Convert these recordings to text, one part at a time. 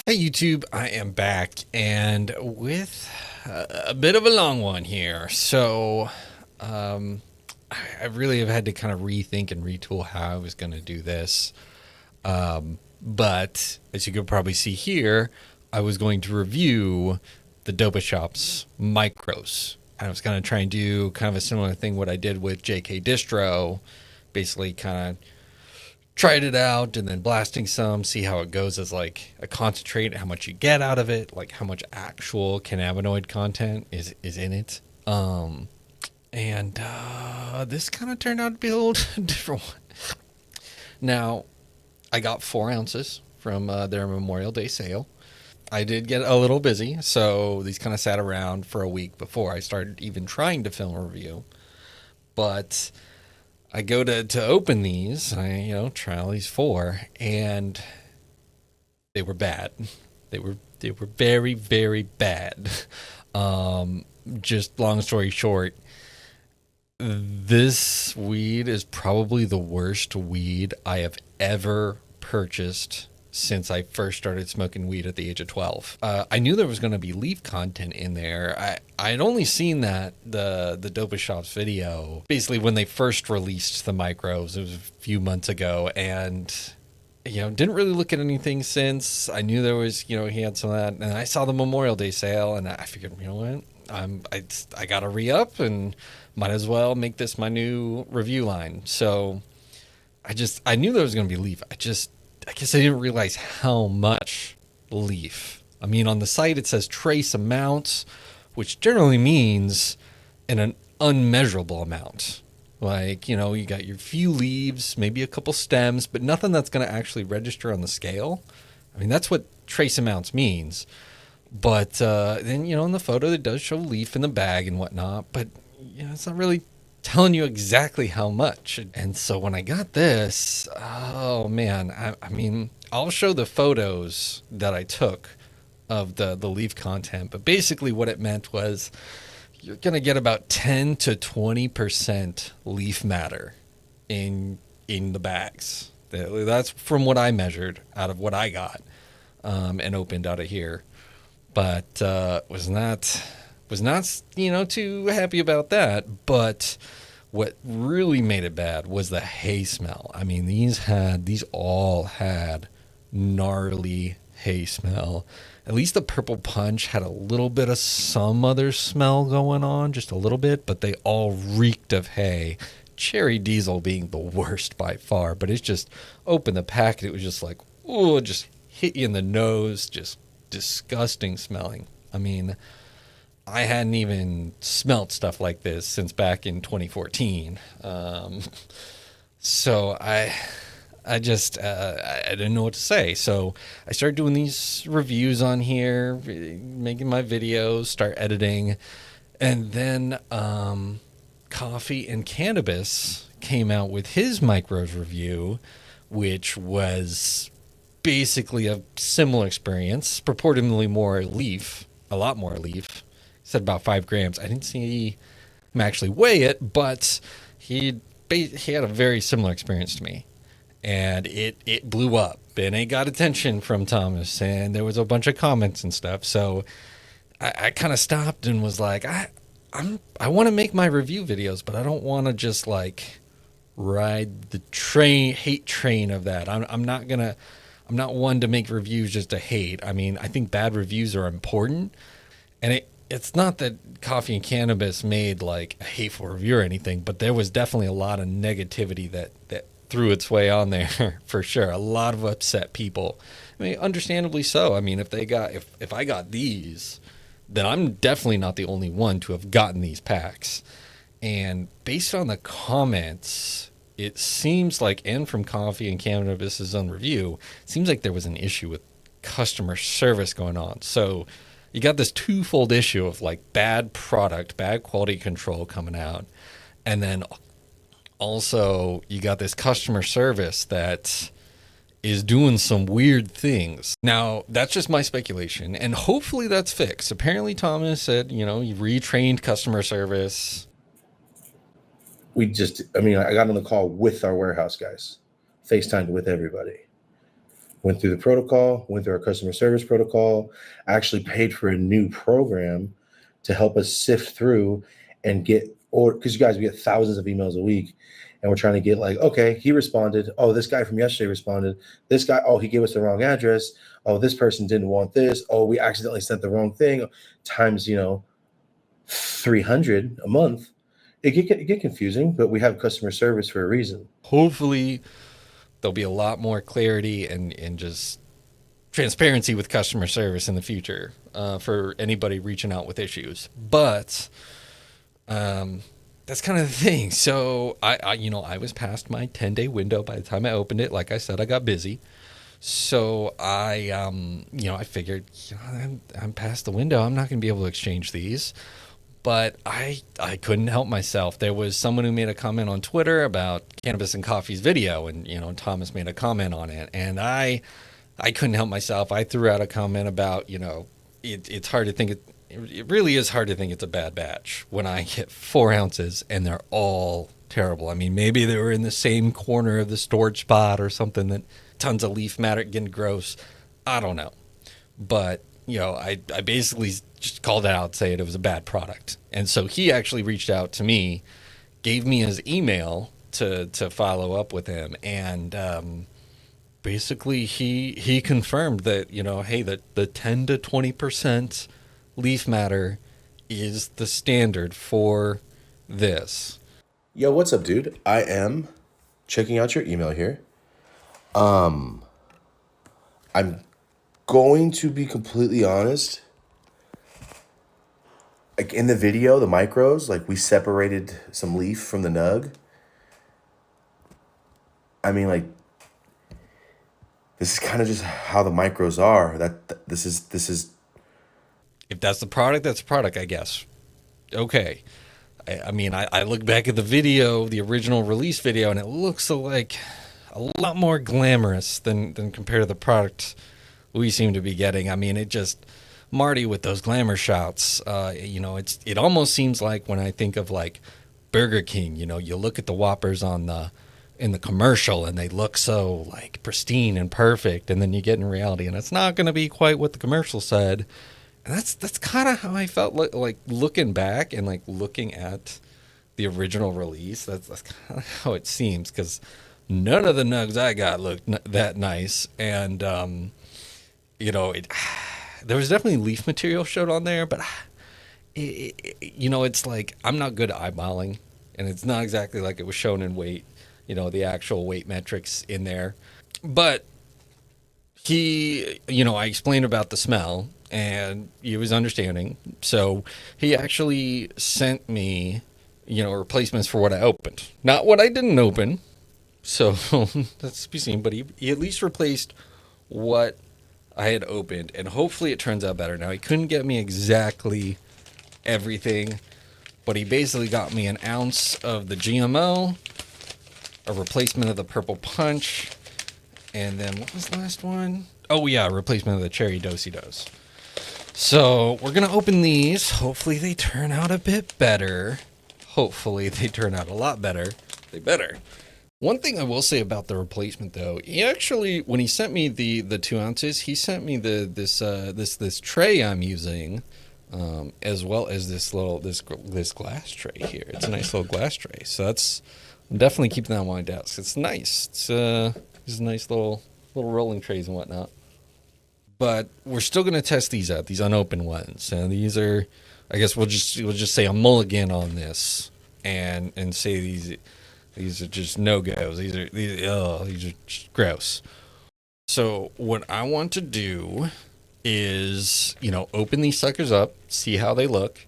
Hey YouTube, I am back and with a bit of a long one here. Um, I really have had to kind of rethink and retool how I was going to do this. But as you could probably see here, I was going to review the Dopest Shop's micros. And I was going to try and do kind of a similar thing what I did with JK Distro, basically kind of tried it out and then blasting some, see how it goes as like a concentrate, how much you get out of it, like how much actual cannabinoid content is in it. And this kind of turned out to be a little different one. Now, I got 4 ounces from their Memorial Day sale. I did get a little busy, so these kind of sat around for a week before I started even trying to film a review. But I go to open these, try all these 4, and they were bad. They were very, very bad. Just long story short, this weed is probably the worst weed I have ever purchased since I first started smoking weed at the age of 12. I knew there was going to be leaf content in there. I'd only seen that the Dopest Shop's video basically when they first released the micros. It was a few months ago, and didn't really look at anything since. I knew there was, he had some of that, and I saw the Memorial Day sale, and I figured, you know what, I gotta re-up and might as well make this my new review line. So I knew there was gonna be leaf. I guess I didn't realize how much leaf. I mean, on the site it says trace amounts, which generally means an unmeasurable amount. Like, you got your few leaves, maybe a couple stems, but nothing that's going to actually register on the scale. I mean, that's what trace amounts means. But then, in the photo, it does show leaf in the bag and whatnot, but it's not really telling you exactly how much. And so when I got this, oh man, I mean, I'll show the photos that I took of the leaf content, but basically what it meant was you're going to get about 10 to 20% leaf matter in the bags. That's from what I measured out of what I got and opened out of here. But was not too happy about that. But what really made it bad was the hay smell. I mean, these all had gnarly hay smell. At least the purple punch had a little bit of some other smell going on, just a little bit, but they all reeked of hay. Cherry diesel being the worst by far, but it's just open the packet. It was just like, oh, just hit you in the nose, just disgusting smelling. I mean, I hadn't even smelt stuff like this since back in 2014. So I just I didn't know what to say. So I started doing these reviews on here, making my videos, start editing, and then Coffee and Cannabis came out with his micros review, which was basically a similar experience, purportedly more leaf, a lot more leaf. He said about 5 grams. I didn't see him actually weigh it, but he had a very similar experience to me, and it blew up and it got attention from Thomas, and there was a bunch of comments and stuff. So I kind of stopped and was like, I want to make my review videos, but I don't want to just like ride the hate train of that. I'm not one to make reviews just to hate. I mean, I think bad reviews are important, and it's not that Coffee and Cannabis made like a hateful review or anything, but there was definitely a lot of negativity that threw its way on there for sure. A lot of upset people. I mean, understandably so. I mean, if I got these, then I'm definitely not the only one to have gotten these packs. And based on the comments, it seems like, and from Coffee and Cannabis's own review, it seems like there was an issue with customer service going on. So you got this twofold issue of like bad product, bad quality control coming out, and then also you got this customer service that is doing some weird things. Now, that's just my speculation, and hopefully that's fixed. Apparently, Thomas said, he retrained customer service. I got on the call with our warehouse guys, FaceTimed with everybody. Went through the protocol, went through our customer service protocol, actually paid for a new program to help us sift through and get, or because you guys, we get thousands of emails a week, and we're trying to get like, okay, he responded. Oh, this guy from yesterday responded. This guy, oh, he gave us the wrong address. Oh, this person didn't want this. Oh, we accidentally sent the wrong thing. Times, 300 a month. It get confusing, but we have customer service for a reason. Hopefully, there'll be a lot more clarity and just transparency with customer service in the future for anybody reaching out with issues. But that's kind of the thing. So I was past my 10-day window by the time I opened it. Like I said, I got busy. So I figured, I'm past the window. I'm not going to be able to exchange these. But I couldn't help myself. There was someone who made a comment on Twitter about Cannabis and Coffee's video, and Thomas made a comment on it, and I couldn't help myself. I threw out a comment about it's hard to think it really is hard to think it's a bad batch when I get 4 ounces and they're all terrible. I mean, maybe they were in the same corner of the storage spot or something, that tons of leaf matter getting gross. I don't know, but I basically just called it out, saying it was a bad product. And so he actually reached out to me, gave me his email to follow up with him, and basically he confirmed that hey, that the 10 to 20% leaf matter is the standard for this. Yo, what's up, dude? I am checking out your email here. I'm going to be completely honest. Like in the video, the micros, like we separated some leaf from the nug. I mean, like this is kind of just how the micros are. This is. If that's the product, that's the product, I guess. Okay. I mean, I look back at the video, the original release video, and it looks like a lot more glamorous than compared to the product we seem to be getting. I mean, it just Marty with those glamour shots. It almost seems like when I think of like Burger King. You look at the Whoppers in the commercial and they look so like pristine and perfect, and then you get in reality and it's not going to be quite what the commercial said. And that's kind of how I felt like looking back and like looking at the original release. That's kind of how it seems, because none of the nugs I got looked that nice, and there was definitely leaf material showed on there, but it's like I'm not good at eyeballing, and it's not exactly like it was shown in weight. The actual weight metrics in there, but I explained about the smell, and he was understanding. So he actually sent me, replacements for what I opened, not what I didn't open. So that's to be seen. But he at least replaced what I had opened, and hopefully it turns out better. Now, he couldn't get me exactly everything, but he basically got me an ounce of the GMO, a replacement of the Purple Punch, and then what was the last one? Oh yeah, replacement of the Cherry Do-Si-Dos. So we're gonna open these. Hopefully they turn out a bit better. Hopefully they turn out a lot better. They better. One thing I will say about the replacement, though, he actually, when he sent me the 2 ounces, he sent me this tray I'm using, as well as this glass tray here. It's a nice little glass tray. So I'm definitely keeping that on my desk. It's nice. It's a nice little rolling trays and whatnot. But we're still going to test these out, these unopened ones. And these are, I guess we'll just say a mulligan on this, and say these are just no-goes. These are just gross. So what I want to do is, open these suckers up, see how they look,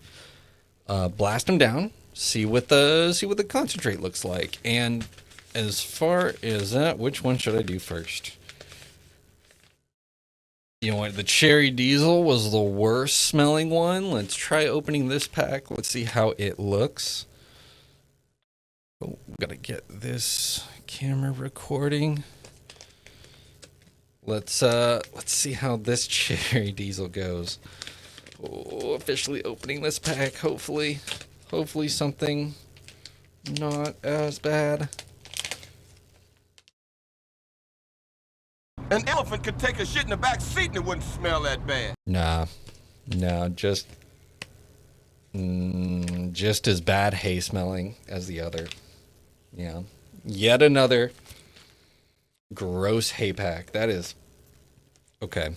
blast them down, see what the concentrate looks like. And as far as that, which one should I do first? You know what? The Cherry Diesel was the worst smelling one. Let's try opening this pack. Let's see how it looks. Oh, gotta get this camera recording. Let's see how this Cherry Diesel goes. Oh, officially opening this pack. Hopefully something not as bad. An elephant could take a shit in the back seat and it wouldn't smell that bad. Nah, no, just as bad hay smelling as the other. Yeah, yet another gross hay pack. That is okay.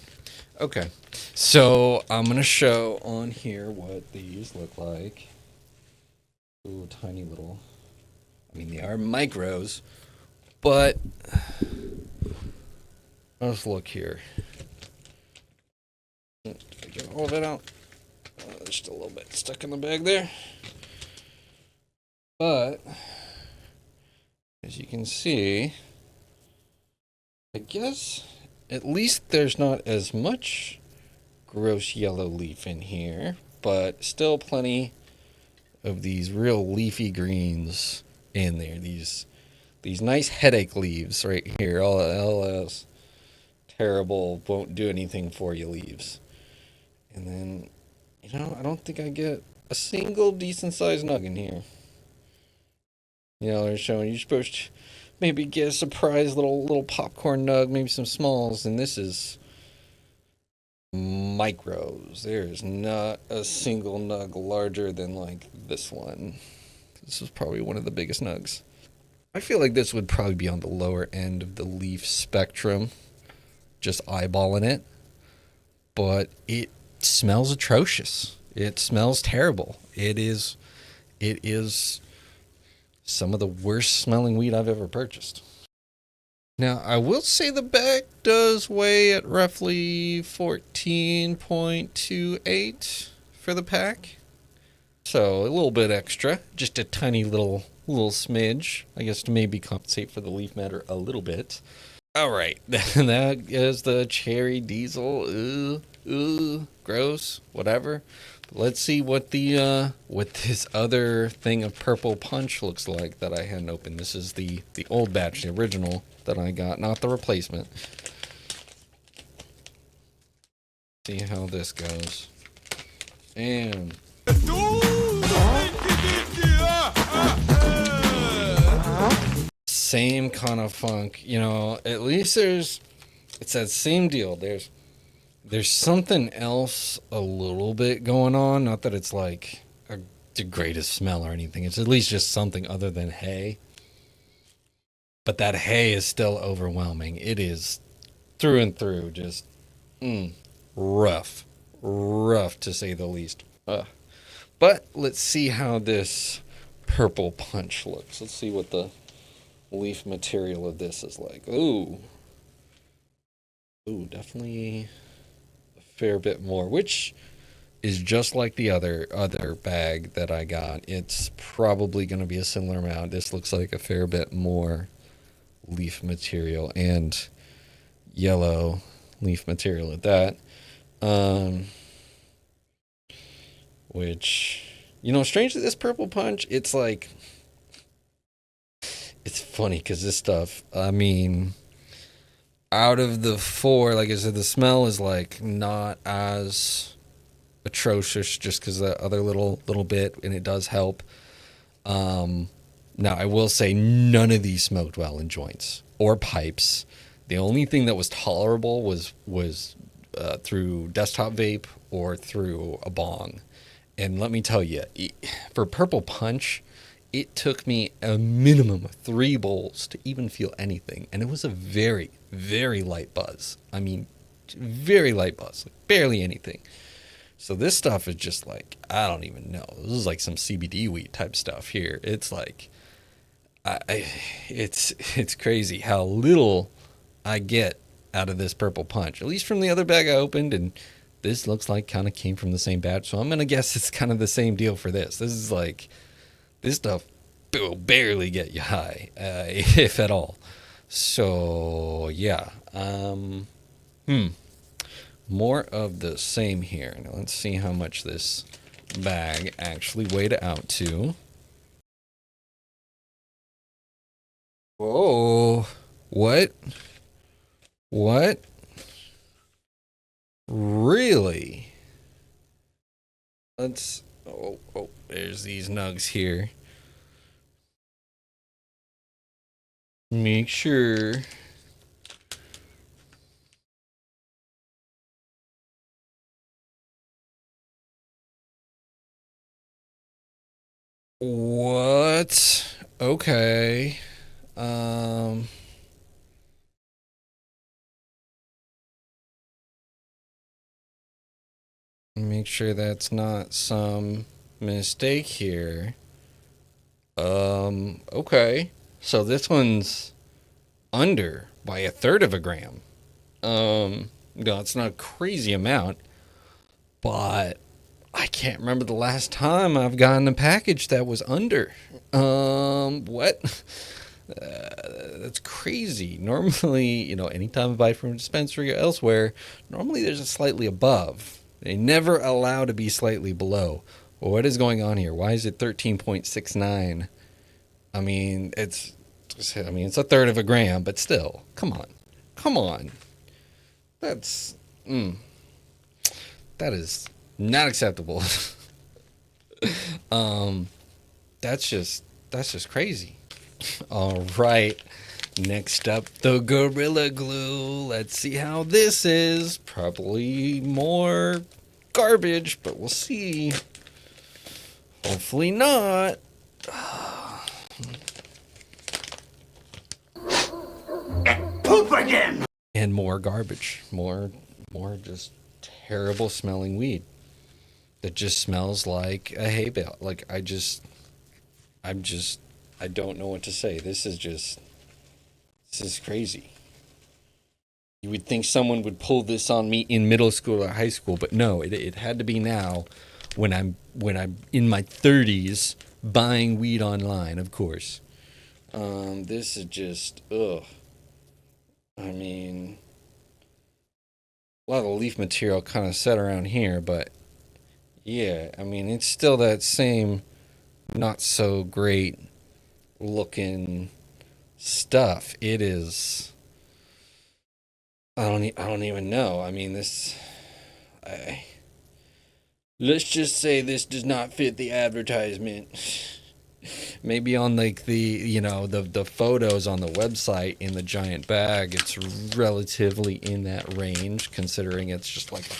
Okay, so I'm gonna show on here what these look like. Ooh, tiny little. I mean, they are micros, but let's look here. Get all of it out. Just a little bit stuck in the bag there. But as you can see, I guess at least there's not as much gross yellow leaf in here, but still plenty of these real leafy greens in there. These nice headache leaves right here. All else terrible, won't do anything for you leaves. And then, I don't think I get a single decent sized nug in here. They're showing you're supposed to maybe get a surprise little popcorn nug, maybe some smalls, and this is micros. There's not a single nug larger than like this one. This is probably one of the biggest nugs. I feel like this would probably be on the lower end of the leaf spectrum, just eyeballing it, but it smells atrocious. It smells terrible. It is some of the worst smelling weed I've ever purchased. Now, I will say the bag does weigh at roughly 14.28 for the pack. So a little bit extra, just a tiny little smidge, I guess, to maybe compensate for the leaf matter a little bit. All right, that is the cherry diesel. Gross, whatever. Let's see what what this other thing of purple punch looks like that I hadn't opened. This is the old batch, the original that I got, not the replacement. See how this goes. And same kind of funk, at least it's that same deal. There's something else a little bit going on. Not that it's like the greatest smell or anything. It's at least just something other than hay. But that hay is still overwhelming. It is through and through just rough. Rough to say the least. But let's see how this purple punch looks. Let's see what the leaf material of this is like. Ooh, definitely fair bit more, which is just like the other bag that I got. It's probably going to be a similar amount. This looks like a fair bit more leaf material and yellow leaf material at that. Which, strangely, this purple punch, it's like, it's funny because this stuff, I mean, out of the four, like I said, the smell is like not as atrocious just because the other little bit, and it does help. Now I will say none of these smoked well in joints or pipes. The only thing that was tolerable was through desktop vape or through a bong. And let me tell you, for purple punch, it took me a minimum of 3 bowls to even feel anything, and it was a very, very light buzz. I mean, very light buzz, like barely anything. So this stuff is just like, I don't even know. This is like some CBD weed type stuff here. It's like, it's crazy how little I get out of this purple punch. At least from the other bag I opened, and this looks like kind of came from the same batch. So I'm gonna guess it's kind of the same deal for this. This is like, this stuff will barely get you high, if at all. So yeah, more of the same here. Now let's see how much this bag actually weighed out to. Whoa, what? What? Really? Let's, there's these nugs here. Make sure What? Okay. Um, Make sure that's not some mistake here. Okay. So this one's under by a third of a gram. No, it's not a crazy amount, but I can't remember the last time I've gotten a package that was under. What? That's crazy. Normally, anytime I buy from a dispensary or elsewhere, normally there's a slightly above. They never allow to be slightly below. Well, what is going on here? Why is it 13.69? I mean, it's a third of a gram, but still, come on. Come on. That's, that is not acceptable. um, that's just crazy. All right. Next up, the Gorilla Glue. Let's see how this is. Probably more garbage, but we'll see. Hopefully not. Poop again! And more garbage. More just terrible smelling weed. That just smells like a hay bale. Like I don't know what to say. This is crazy. You would think someone would pull this on me in middle school or high school, but no, it had to be now when I'm in my 30s buying weed online, of course. This is just ugh. I mean, a lot of leaf material kind of set around here, but yeah, I mean, it's still that same not so great looking stuff. It is. I don't even know. I mean, I, let's just say this does not fit the advertisement. Maybe on like the photos on the website in the giant bag, it's relatively in that range, considering it's just like a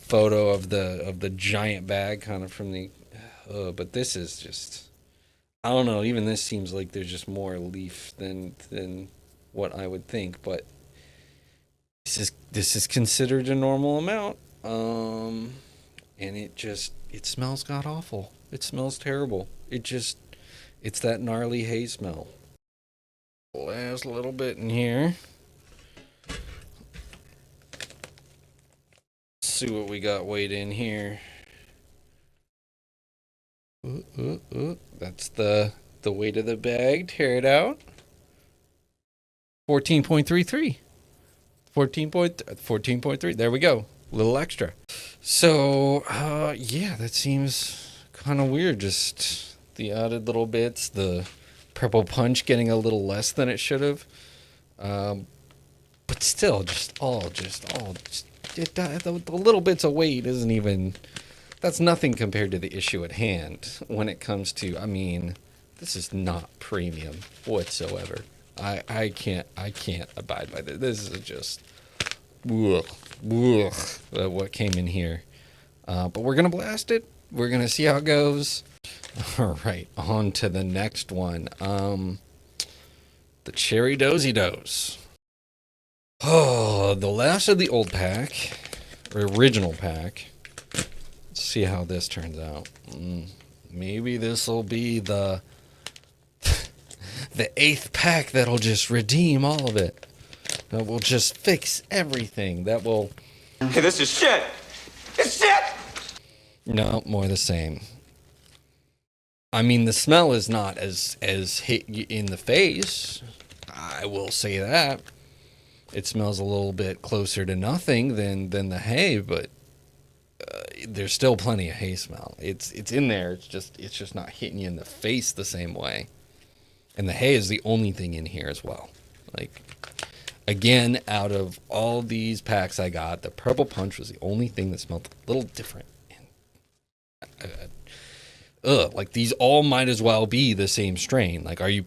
photo of the giant bag, kind of from the. But this is just. I don't know. Even this seems like there's just more leaf than what I would think, but this is considered a normal amount. And it smells god awful. It smells terrible. It's that gnarly hay smell. Last little bit in here. See what we got weighed in here. That's the weight of the bag. Tear it out. 14.33. 14.3. There we go. A little extra. So, yeah, that seems kind of weird. Just the added little bits, the purple punch getting a little less than it should have. But still, the little bits of weight isn't even. That's nothing compared to the issue at hand when it comes to. I mean, this is not premium whatsoever. I can't abide by this. This is just what came in here. But we're gonna blast it. We're gonna see how it goes. All right, on to the next one. The Cherry Dozy Dose. Oh, the last of the old pack, or original pack. Let's see how this turns out. Maybe this will be the eighth pack that'll just redeem all of it. That will just fix everything. That will. Hey, this is shit! It's shit! No, more the same. I mean, the smell is not as hit you in the face. I will say that. It smells a little bit closer to nothing than the hay, but there's still plenty of hay smell. It's in there. It's just not hitting you in the face the same way. And the hay is the only thing in here as well. Like, again, out of all these packs I got, the Purple Punch was the only thing that smelled a little different. Like these all might as well be the same strain. Like, I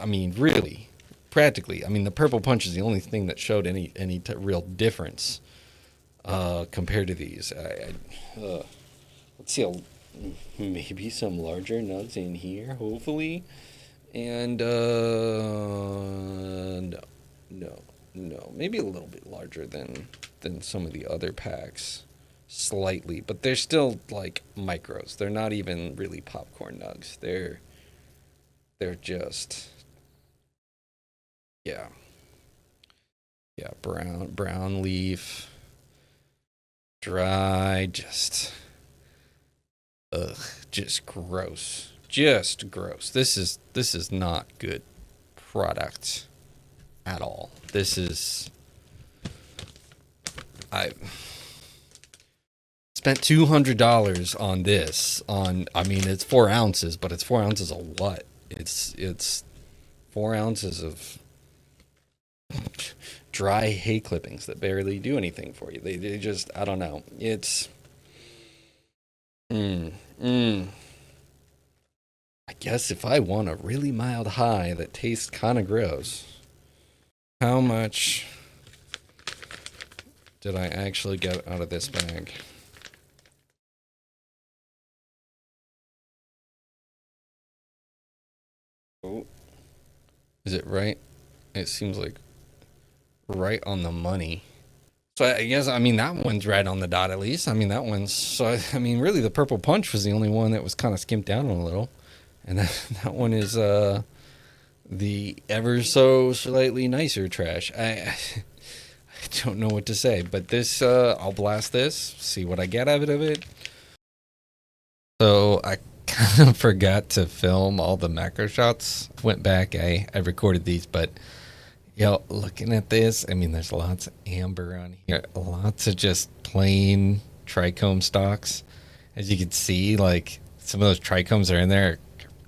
mean, really, practically. I mean, the Purple Punch is the only thing that showed any real difference compared to these. Let's see maybe some larger nugs in here, hopefully. And no, maybe a little bit larger than some of the other packs, slightly, but they're still like micros. They're not even really popcorn nugs. They're just, yeah, yeah, brown leaf, dry, just gross, just gross. This is not good product at all. I spent $200 on this. I mean, it's 4 ounces, but it's 4 ounces of what? It's 4 ounces of dry hay clippings that barely do anything for you. They just, I don't know. It's mm, mm. I guess if I want a really mild high that tastes kind of gross, how much did I actually get out of this bag? Oh, is it right? It seems like right on the money. So I guess, I mean, that one's right on the dot at least. I mean, that one's, so I mean, really the purple punch was the only one that was kind of skimped down a little. And that one is the ever so slightly nicer trash. I don't know what to say, but this, I'll blast this, see what I get out of it. So I kind of forgot to film all the macro shots. Went back, I recorded these, but looking at this, I mean, there's lots of amber on here, lots of just plain trichome stalks. As you can see, like some of those trichomes are in there,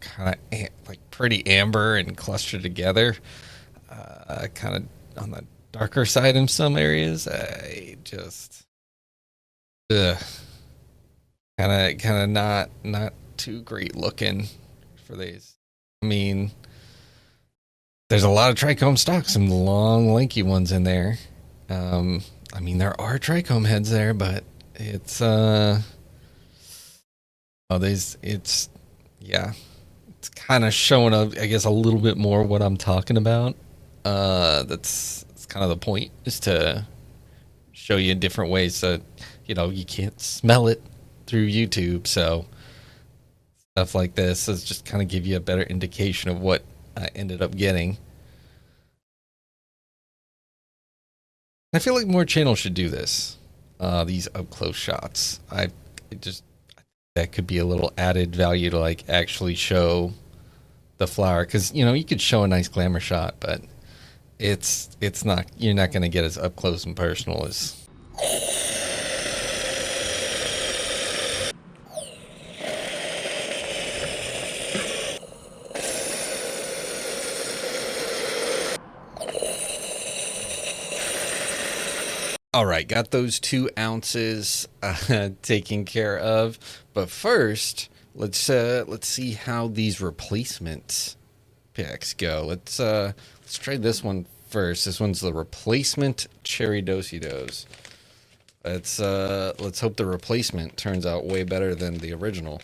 kind of like pretty amber and clustered together. Kind of on the darker side in some areas. I just, ugh, kind of not too great looking for these. I mean, there's a lot of trichome stalks, some long, lanky ones in there. I mean, there are trichome heads there, but it's it's yeah, it's kind of showing up, I guess, a little bit more what I'm talking about. That's kind of the point, is to show you in different ways so you can't smell it through YouTube. So stuff like this is just kind of give you a better indication of what I ended up getting. I feel like more channels should do this. These up close shots. Just that could be a little added value to like actually show the flower, because you could show a nice glamour shot, but it's not, you're not going to get as up close and personal as. All right, got those 2 ounces taken care of. But first, let's see how these replacement picks go. Let's try this one first. This one's the replacement cherry do-si-dos. Let's hope the replacement turns out way better than the original.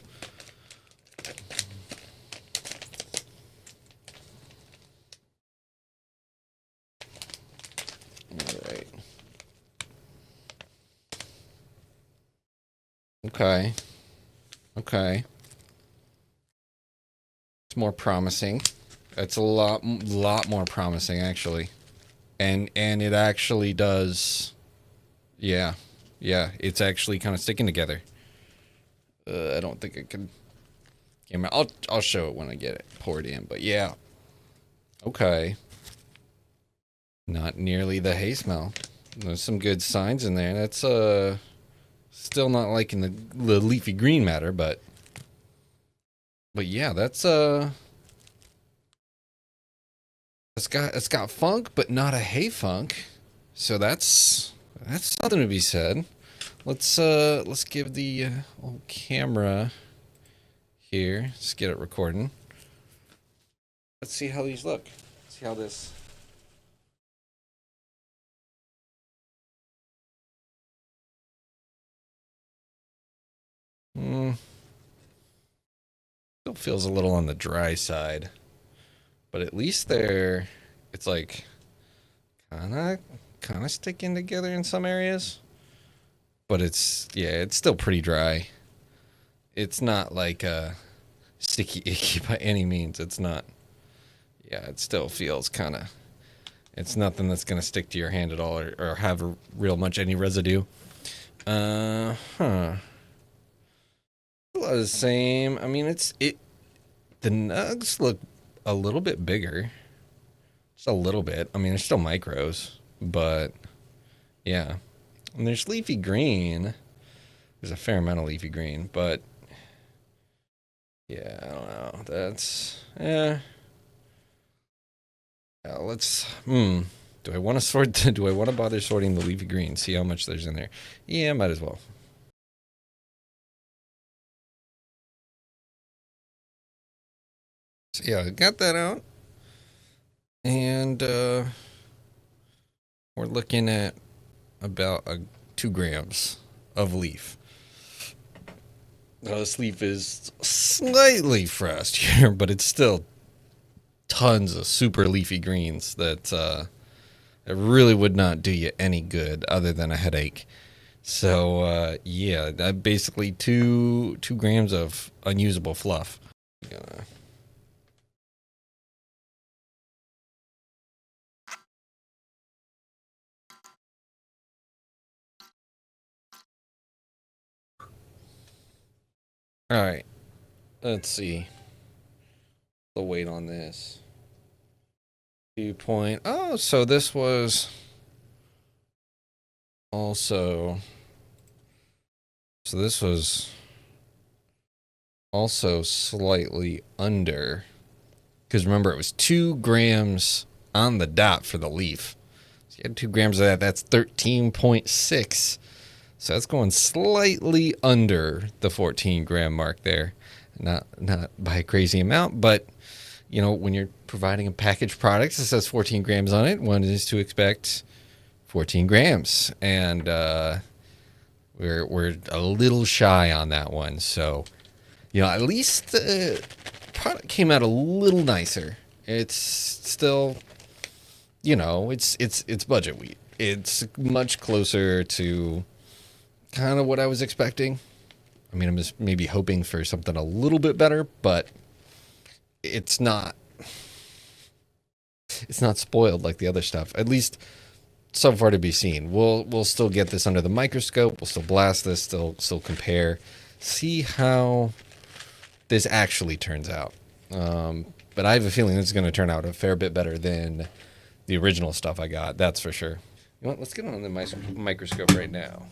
All right. Okay. Okay. It's more promising. It's a lot more promising, actually. And it actually does. Yeah. Yeah, it's actually kind of sticking together. I don't think I can. I'll show it when I get it poured in, but yeah. Okay. Not nearly the hay smell. There's some good signs in there. That's still not liking the leafy green matter, but yeah, that's it's got funk, but not a hay funk. So that's something to be said. Let's give the old camera here. Let's get it recording. Let's see how these look. See how this. Still feels a little on the dry side, but at least it's like kind of sticking together in some areas. But it's still pretty dry. It's not like sticky icky by any means. It's not. Yeah, it still feels kind of. It's nothing that's gonna stick to your hand at all, or have real much any residue. Huh. A lot of the same. I mean, it. The nugs look a little bit bigger. Just a little bit. I mean, they're still micros, but yeah. And there's leafy green. There's a fair amount of leafy green, but yeah, I don't know. That's yeah, let's. Do I want to sort? Do I want to bother sorting the leafy green? See how much there's in there. Yeah, might as well. So yeah, got that out, and we're looking at about 2 grams of leaf. Now, this leaf is slightly frost here, but it's still tons of super leafy greens that it really would not do you any good other than a headache. So yeah, that basically 2 grams of unusable fluff. All right, let's see the weight on this. 2 point. Oh, so this was also. So this was also slightly under. Because remember, it was 2 grams on the dot for the leaf. So you had 2 grams of that. That's 13.6. So that's going slightly under the 14-gram mark there. Not by a crazy amount, but when you're providing a packaged product that says 14 grams on it, one is to expect 14 grams, and we're a little shy on that one. So, at least the product came out a little nicer. It's still, it's budget wheat. It's much closer to kind of what I was expecting. I mean, I'm just maybe hoping for something a little bit better, but it's not spoiled like the other stuff. At least so far to be seen. We'll still get this under the microscope. We'll still blast this, still compare, see how this actually turns out. But I have a feeling this is going to turn out a fair bit better than the original stuff I got. That's for sure. You know what? Let's get on the microscope right now.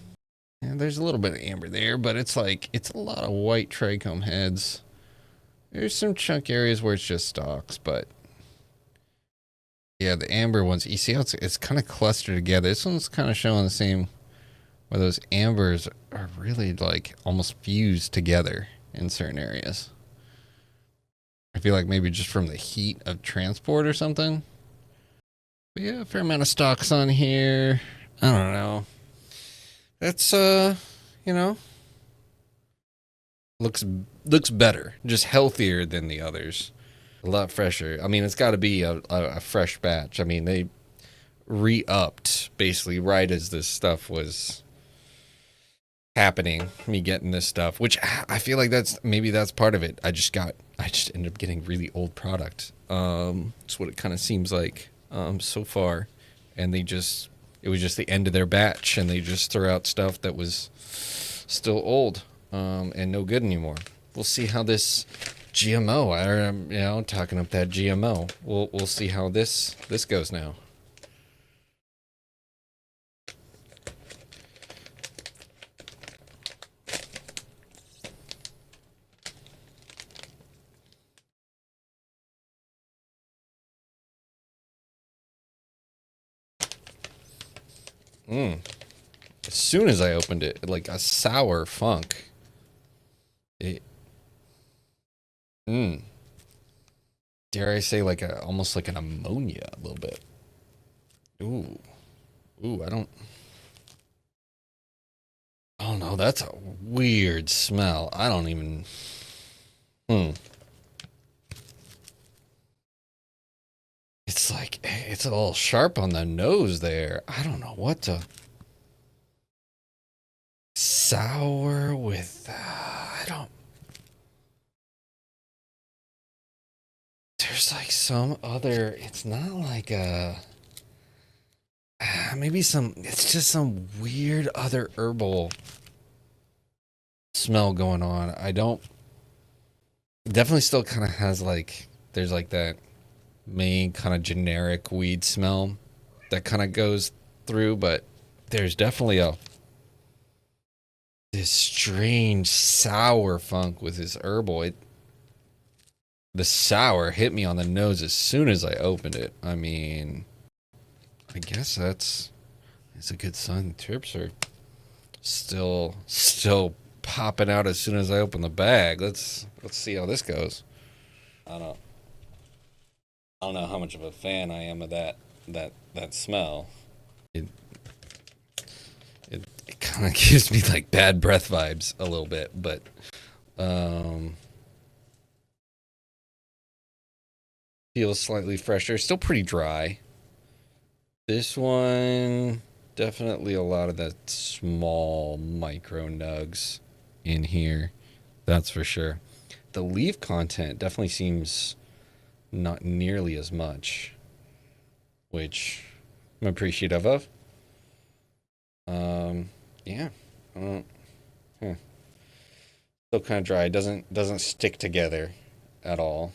Yeah, there's a little bit of amber there, but it's a lot of white trichome heads. There's some chunk areas where it's just stalks, but yeah, the amber ones, you see how it's kind of clustered together. This one's kind of showing the same, where those ambers are really like almost fused together in certain areas. I feel like maybe just from the heat of transport or something. But yeah, a fair amount of stalks on here. I don't know. It's looks better, just healthier than the others. A lot fresher. I mean, it's got to be a fresh batch. I mean, they re-upped basically right as this stuff was happening, me getting this stuff, which I feel like that's part of it. I just ended up getting really old product. It's what it kind of seems like so far. And it was just the end of their batch, and they just threw out stuff that was still old and no good anymore. We'll see how this GMO, talking up that GMO. We'll see how this goes now. As soon as I opened it, like a sour funk. Dare I say almost like an ammonia a little bit. Ooh, I don't. Oh no, that's a weird smell. I don't even. just like, it's a little sharp on the nose there. I don't know what to. Sour with, I don't. There's like some other, it's not like maybe it's just some weird other herbal smell going on. I don't, definitely still kind of has like, there's like that main kind of generic weed smell that kind of goes through, but there's definitely this strange sour funk with this herbal. The sour hit me on the nose as soon as I opened it. I mean, I guess it's a good sign. The terps are still popping out as soon as I open the bag. Let's see how this goes. I don't know how much of a fan I am of that smell. It kind of gives me like bad breath vibes a little bit, but feels slightly fresher. Still pretty dry. This one, definitely a lot of that small micro nugs in here. That's for sure. The leaf content definitely seems not nearly as much, which I'm appreciative of. Yeah. Still kind of dry. It doesn't stick together at all.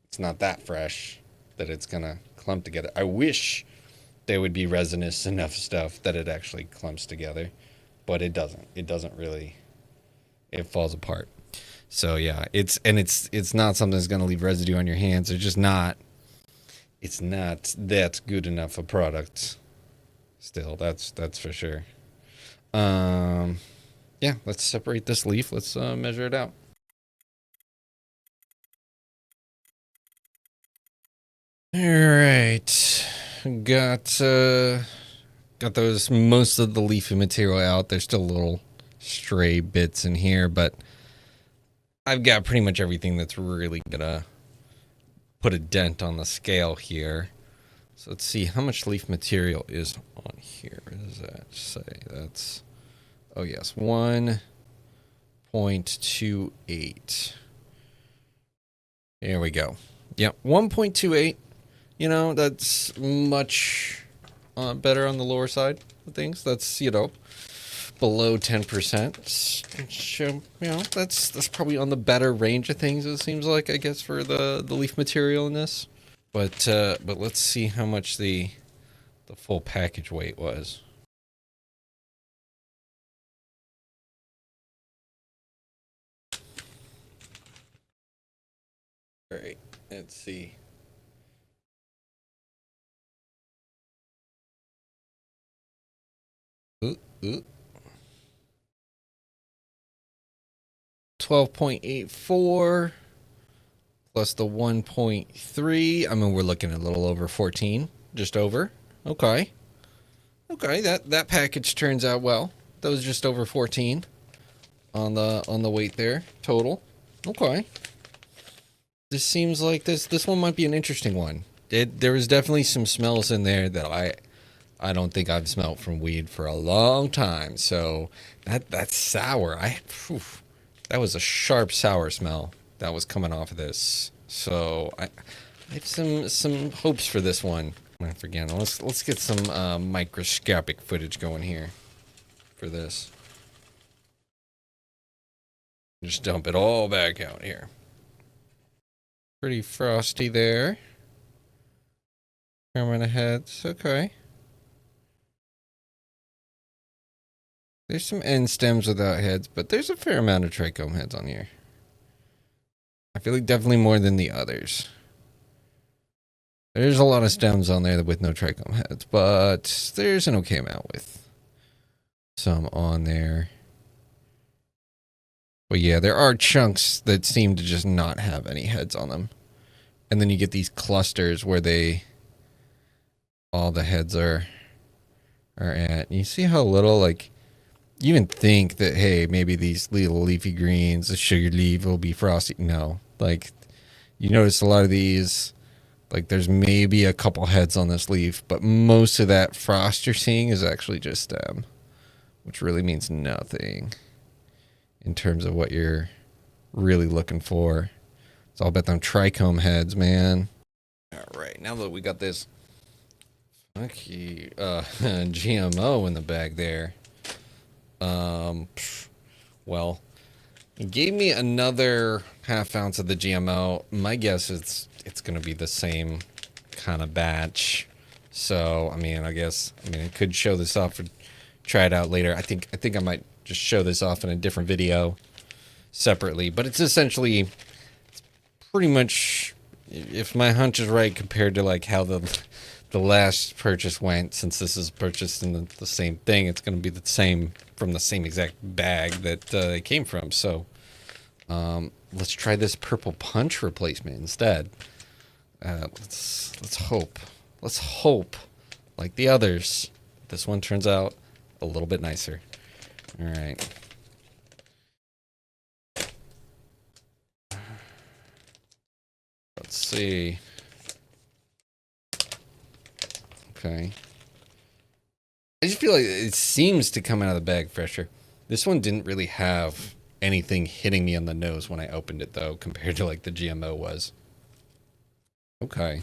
It's not that fresh that it's gonna clump together. I wish there would be resinous enough stuff that it actually clumps together, but it doesn't. It doesn't really. It falls apart. So yeah, it's not something that's gonna leave residue on your hands. It's just not. It's not that good enough a product. Still, that's for sure. Yeah, let's separate this leaf. Let's measure it out. All right, got those most of the leafy material out. There's still little stray bits in here, but I've got pretty much everything that's really gonna put a dent on the scale here. So let's see how much leaf material is on here. What does that say? That's, oh yes, 1.28. There we go. Yep, 1.28. You know, that's much better on the lower side of things. That's, below 10%. That's probably on the better range of things, it seems like, I guess, for the leaf material in this. But let's see how much the full package weight was. All right, let's see. Ooh. 12.84 plus the 1.3. I mean, we're looking at a little over 14, just over. Okay, that package turns out well. That was just over 14 on the weight there total. Okay, this seems like this one might be an interesting one. There was definitely some smells in there that I don't think I've smelled from weed for a long time. So that's sour. That was a sharp sour smell that was coming off of this. So I have some hopes for this one. Again, let's get some microscopic footage going here for this. Just dump it all back out here. Pretty frosty there. Coming heads. Okay. There's some end stems without heads, but there's a fair amount of trichome heads on here. I feel like definitely more than the others. There's a lot of stems on there with no trichome heads, but there's an okay amount with some on there. But yeah, there are chunks that seem to just not have any heads on them. And then you get these clusters where all the heads are at. And you see how little, like, you even think that, hey, maybe these little leafy greens, the sugar leaf will be frosty. No, like, you notice a lot of these Like there's maybe a couple heads on this leaf, but most of that frost you're seeing is actually just stem, which really means nothing in terms of what you're really looking for. It's all about them trichome heads, man. All right, now that we got this funky GMO in the bag there, well, it gave me another half ounce of the GMO. My guess is it's going to be the same kind of batch. So, I mean, I could show this off and try it out later. I think I might just show this off in a different video separately. But it's essentially pretty much, if my hunch is right, compared to like how the last purchase went, since this is purchased in the same thing, it's going to be the same from the same exact bag that it came from. So let's try this purple punch replacement instead. Let's hope like the others, this one turns out a little bit nicer. All right. Let's see. Okay. I just feel like it seems to come out of the bag fresher. This one didn't really have anything hitting me on the nose when I opened it, though, compared to like the GMO was. Okay.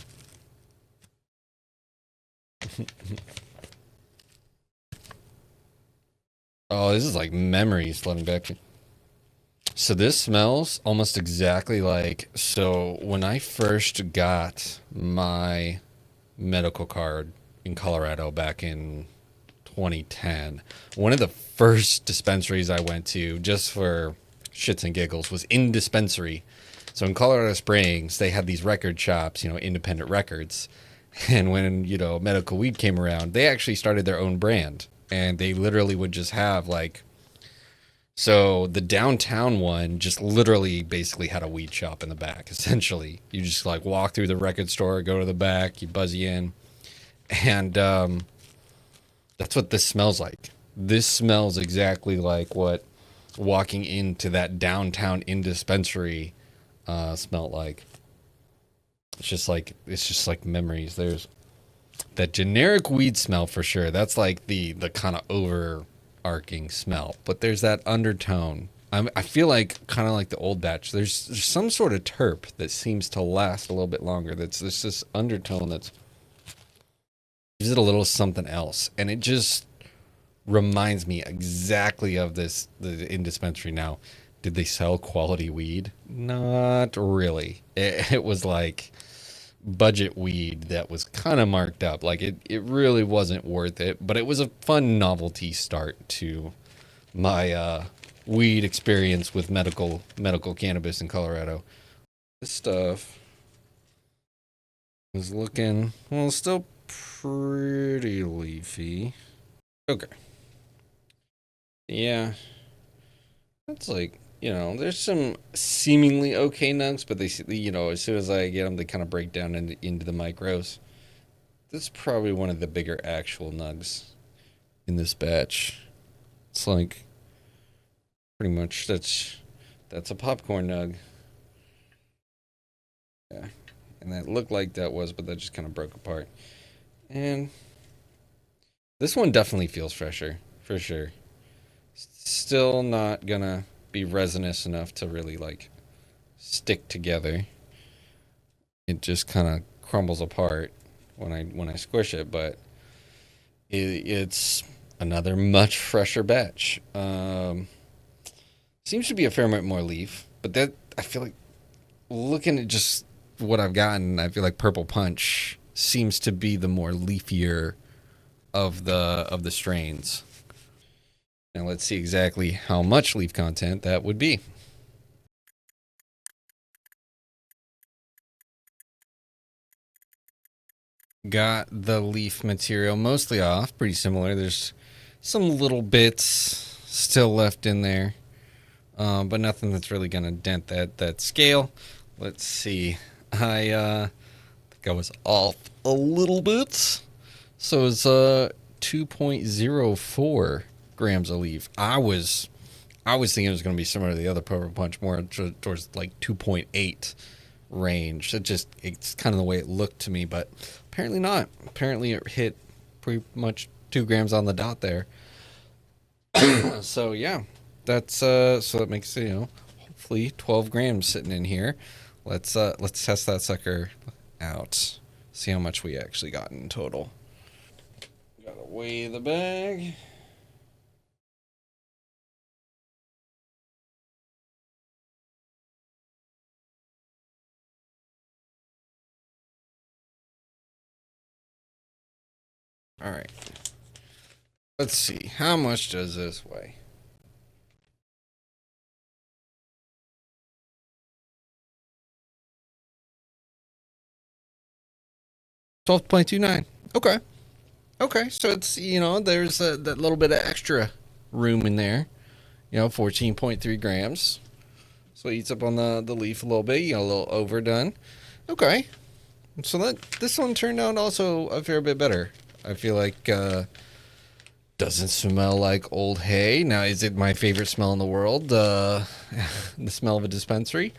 Oh, this is like memories flooding back. So this smells almost exactly like, so when I first got my medical card in Colorado back in 2010, one of the first dispensaries I went to just for shits and giggles was in dispensary. So in Colorado Springs, they had these record shops, independent records. And when, medical weed came around, they actually started their own brand. And they literally would just have so the downtown one just literally basically had a weed shop in the back, essentially. You just walk through the record store, go to the back, you buzz you in. And that's what this smells like. This smells exactly like what walking into that downtown in dispensary smelled like. It's just like memories. There's that generic weed smell for sure. That's like the kind of overarching smell. But there's that undertone. I feel like kind of like the old batch. There's some sort of terp that seems to last a little bit longer. There's this undertone that's gives it a little something else, and it just reminds me exactly of the in dispensary. Now, did they sell quality weed? Not really. It was like budget weed that was kind of marked up. Like it really wasn't worth it, but it was a fun novelty start to my weed experience with medical cannabis in Colorado. This stuff is looking, well, still pretty leafy. Okay. Yeah. That's there's some seemingly okay nugs, but they, as soon as I get them, they kind of break down into the micros. This is probably one of the bigger actual nugs in this batch. It's like pretty much that's a popcorn nug. Yeah. And that looked like that was, but that just kind of broke apart. And this one definitely feels fresher, for sure. Still not gonna be resinous enough to really stick together. It just kind of crumbles apart when I squish it, but it's another much fresher batch. Seems to be a fair amount more leaf, but that I feel like looking at just what I've gotten, I feel like Purple Punch seems to be the more leafier of the strains. Now let's see exactly how much leaf content that would be. Got the leaf material mostly off, pretty similar. There's some little bits still left in there, but nothing that's really gonna dent that scale. Let's see. I think I was off a little bit, so it's 2.04 grams of leaf. I was thinking it was going to be similar to the other Purple Punch, more towards 2.8 range. It's kind of the way it looked to me, but apparently not. Apparently it hit pretty much 2 grams on the dot there. So yeah, that's so that makes, hopefully 12 grams sitting in here. Let's test that sucker out. See how much we actually got in total. Gotta weigh the bag. All right. Let's see. How much does this weigh? 12.29. Okay. Okay. So it's, there's that little bit of extra room in there. 14.3 grams. So it eats up on the leaf a little bit. A little overdone. Okay. So this one turned out also a fair bit better. I feel like doesn't smell like old hay. Now, is it my favorite smell in the world? The smell of a dispensary?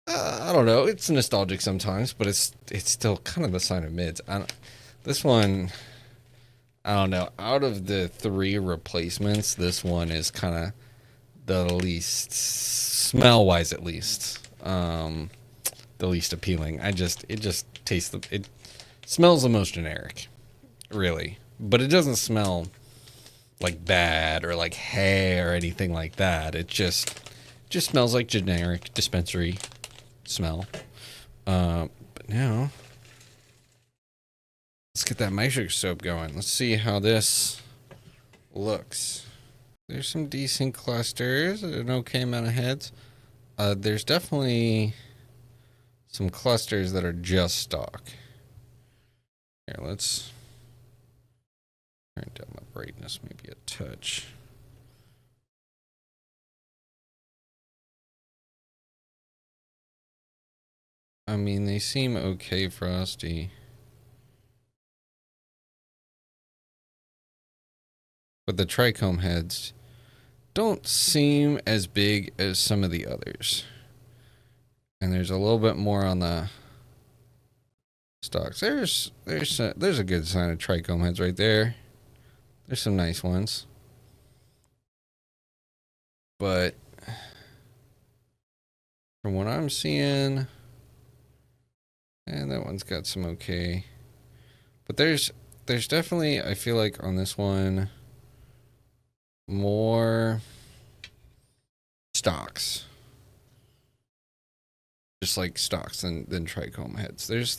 I don't know. It's nostalgic sometimes, but it's still kind of the sign of mids. This one, I don't know. Out of the 3 replacements, this one is kind of the least, smell-wise at least, the least appealing. It just tastes, it smells the most generic, really. But it doesn't smell like bad or like hay or anything like that. It just smells like generic dispensary smell. But now let's get that microscope going. Let's see how this looks. There's some decent clusters, an okay amount of heads. There's definitely some clusters that are just stock. Here, let's turn down my brightness maybe a touch. I mean, they seem okay frosty. But the trichome heads don't seem as big as some of the others. And there's a little bit more on the stalks. There's a good sign of trichome heads right there. There's some nice ones. But from what I'm seeing, and that one's got some okay. But there's definitely, I feel like on this one, more stalks. Just like stalks than trichome heads. There's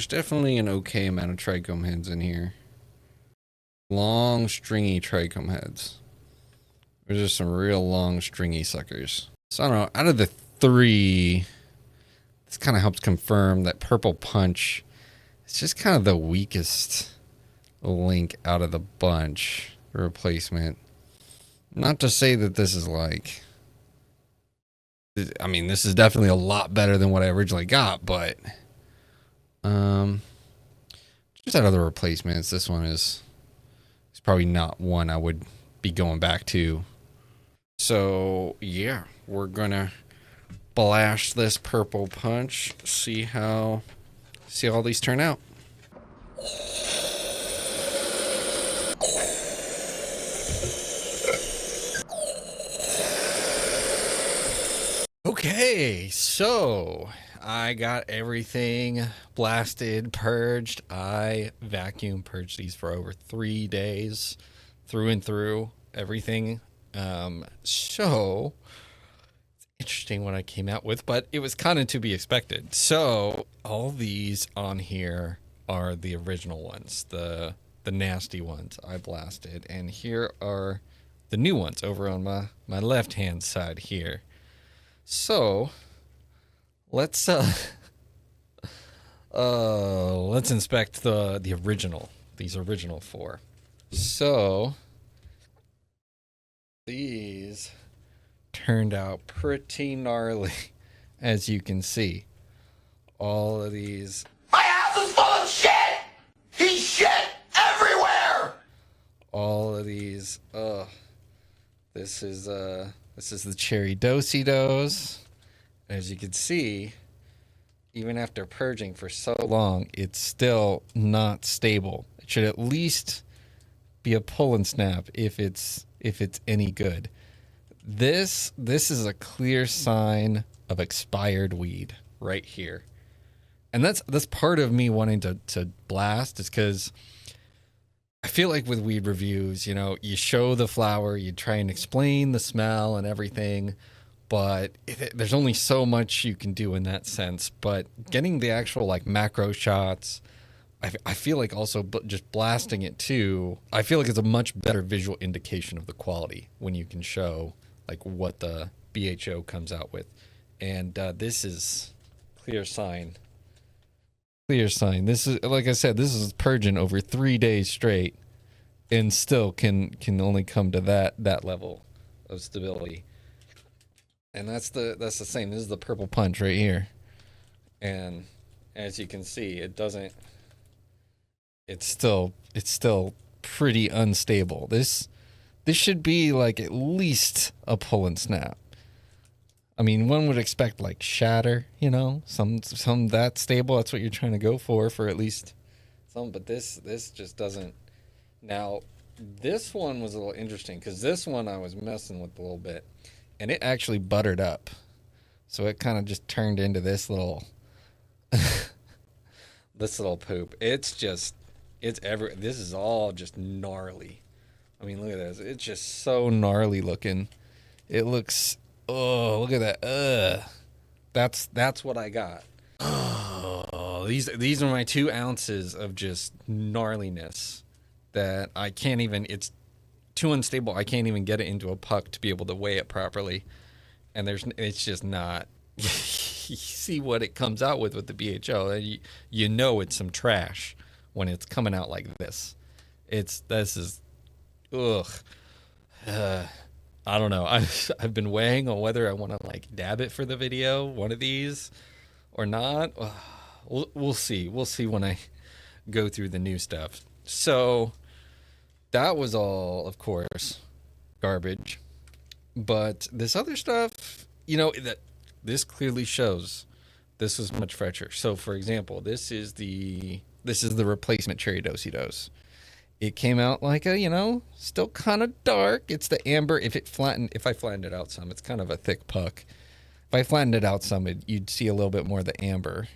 definitely an okay amount of trichome heads in here. Long, stringy trichome heads. There's just some real long, stringy suckers. So I don't know, out of the 3, this kind of helps confirm that Purple Punch is just kind of the weakest link out of the bunch. Replacement. Not to say that this is like, I mean, this is definitely a lot better than what I originally got, but just out of the replacements, this one is probably not one I would be going back to. So yeah, we're gonna blast this Purple Punch, see how all these turn out. Okay, so I got everything blasted, purged. I vacuum purged these for over 3 days, through and through, everything. So it's interesting what I came out with, but it was kind of to be expected. So all these on here are the original ones, the nasty ones I blasted, and here are the new ones over on my left hand side here. So let's inspect the original, these original 4. So these turned out pretty gnarly, as you can see. All of these. My house is full of shit! He's shit everywhere! All of these. This is the cherry do-si-dos. As you can see, even after purging for so long, it's still not stable. It should at least be a pull and snap if it's any good. This is a clear sign of expired weed right here. And that's part of me wanting to blast, is because I feel like with weed reviews, you know, you show the flower, you try and explain the smell and everything, but there's only so much you can do in that sense. But getting the actual like macro shots, I feel like also just blasting it too, I feel like it's a much better visual indication of the quality when you can show like what the BHO comes out with. And this is clear sign. Clear sign. This is, like I said, this is purging over 3 days straight, and still can only come to that level of stability. And that's the same. This is the purple punch right here. And as you can see, it doesn't. It's still pretty unstable. This should be like at least a pull and snap. I mean, one would expect like shatter, you know, some that stable. That's what you're trying to go for at least some. But this just doesn't. Now, this one was a little interesting because this one I was messing with a little bit, and it actually buttered up, so it kind of just turned into this little poop. It's just This is all just gnarly. I mean, look at this. It's just so gnarly looking. It looks. Oh, look at that. That's what I got. Oh, these are my 2 ounces of just gnarliness that I can't even. It's too unstable. I can't even get it into a puck to be able to weigh it properly. And it's just not. You see what it comes out with the BHO. You know it's some trash when it's coming out like this. This is ugh. I don't know. I've been weighing on whether I want to like dab it for the video, one of these, or not. We'll see. We'll see when I go through the new stuff. So that was all, of course, garbage. But this other stuff, you know, that this clearly shows this is much fresher. So, for example, this is the replacement cherry dosey dose. It came out like a, you know, still kind of dark. It's the amber. If I flattened it out some, it's kind of a thick puck. If I flattened it out some, you'd see a little bit more of the amber.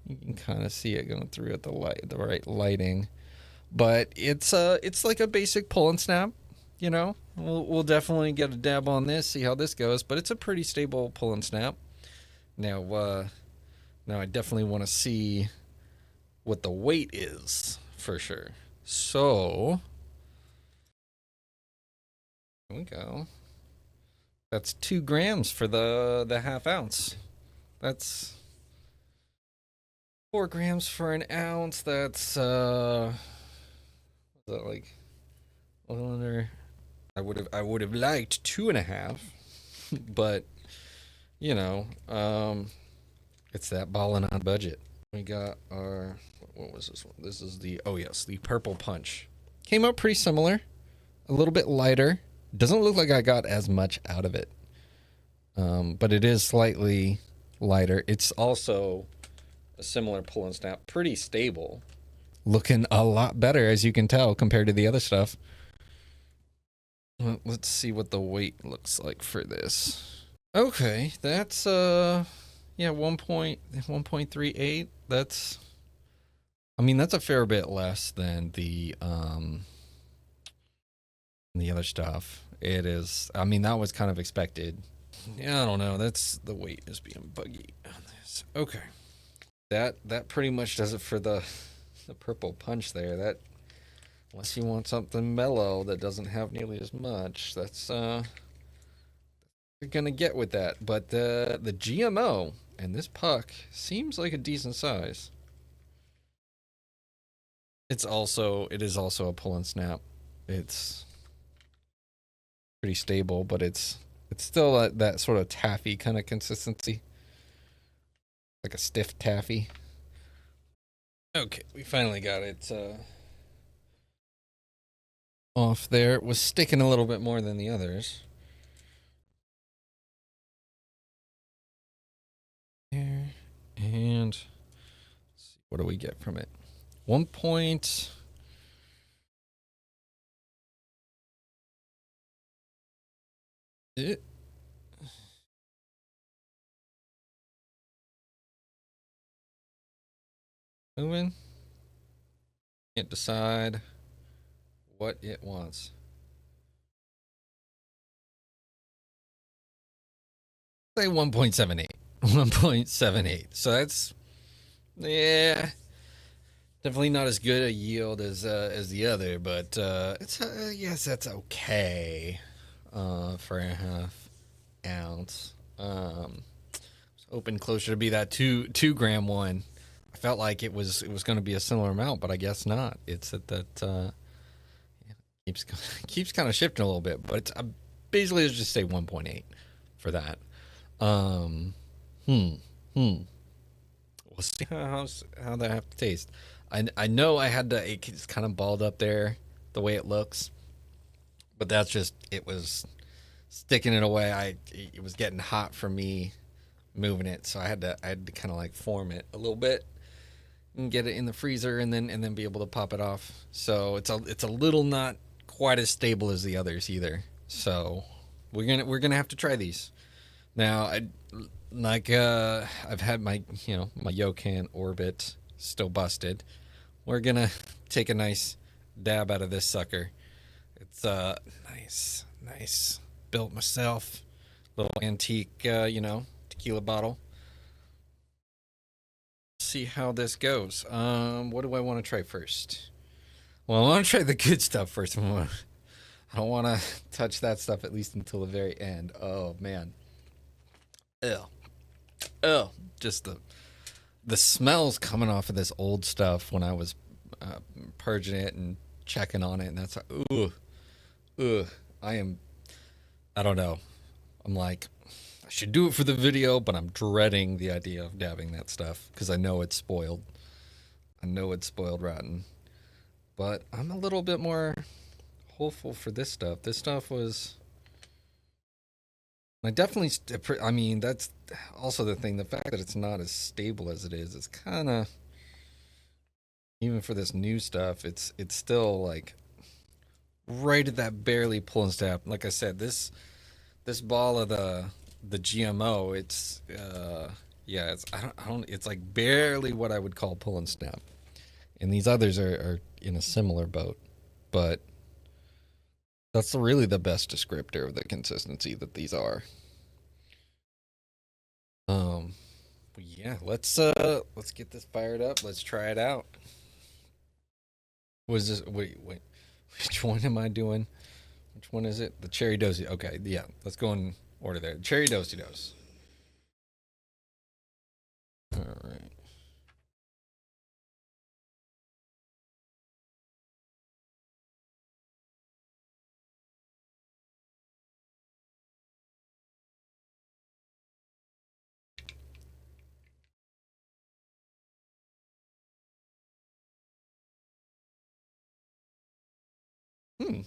You can kind of see it going through at the right lighting. But it's like a basic pull and snap. You know, we'll definitely get a dab on this, see how this goes. But it's a pretty stable pull and snap. Now I definitely want to see what the weight is for sure. So, here we go. That's 2 grams for the half ounce. That's 4 grams for an ounce. That's what's that like? A little under. I would have liked 2.5, but you know, it's that balling on budget. We got our, what was this one? This is the purple punch. Came out pretty similar, a little bit lighter. Doesn't look like I got as much out of it, but it is slightly lighter. It's also a similar pull and snap, pretty stable. Looking a lot better, as you can tell, compared to the other stuff. Let's see what the weight looks like for this. Okay, that's 1.38. That's, I mean, that's a fair bit less than the other stuff. It is. I mean, that was kind of expected. Yeah, I don't know. That's, the weight is being buggy on this. Okay, that pretty much does it for the purple punch there. That, unless you want something mellow that doesn't have nearly as much, that's you're gonna get with that. But the GMO and this puck seems like a decent size. It is also a pull and snap. It's pretty stable, but it's still that sort of taffy kind of consistency, like a stiff taffy. Okay, we finally got it off there. It was sticking a little bit more than the others. What do we get from it? 1 point. Moving. Can't decide what it wants. Say 1.78. 1.78. So that's, yeah, definitely not as good a yield as the other, but it's yes, that's okay for a half ounce. Open closer to be that two gram one. I felt like it was going to be a similar amount, but I guess not. It's at that keeps keeps kind of shifting a little bit, but it's basically let's just say 1.8 for that. Um, hmm, hmm. We'll see how that have to taste. I know I had to. It's kind of balled up there, the way it looks, but that's just it was sticking it away. It was getting hot for me moving it, so I had to kind of like form it a little bit and get it in the freezer and then be able to pop it off. So it's a little not quite as stable as the others either. So we're gonna have to try these. Now I've had my my Yokan Orbit still busted. We're gonna take a nice dab out of this sucker. It's nice built myself, little antique tequila bottle. See how this goes. What do I want to try first? Well, I want to try the good stuff first. I don't want to touch that stuff at least until the very end. Oh man, ew, ew. Just the smells coming off of this old stuff when I was purging it and checking on it, and that's ooh, ugh. I don't know. I'm like, I should do it for the video, but I'm dreading the idea of dabbing that stuff because I know it's spoiled. I know it's spoiled rotten. But I'm a little bit more hopeful for this stuff. This stuff was. I definitely. I mean, that's also the thing. The fact that it's not as stable as it is, it's kind of. Even for this new stuff, it's still like right at that barely pulling step. Like I said, this ball of the GMO, it's yeah, it's I don't it's like barely what I would call pull and snap. And these others are in a similar boat, but that's really the best descriptor of the consistency that these are. Um, yeah, let's get this fired up. Let's try it out. Was this wait? Which one am I doing? Which one is it? The cherry dosey. Okay, yeah, let's go in order there. Cherry dosey dose. All right. Hmm.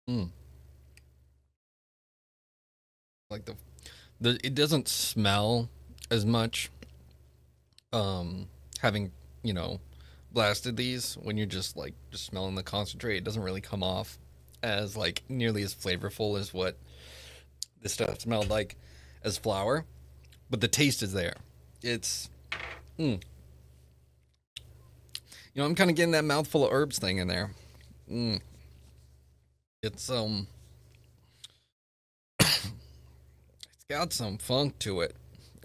Hmm. Like the it doesn't smell as much having you know blasted these when you're just smelling the concentrate. It doesn't really come off as like nearly as flavorful as what this stuff smelled like as flour, but the taste is there. It's mm, I'm kind of getting that mouthful of herbs thing in there. mm, it's it's got some funk to it.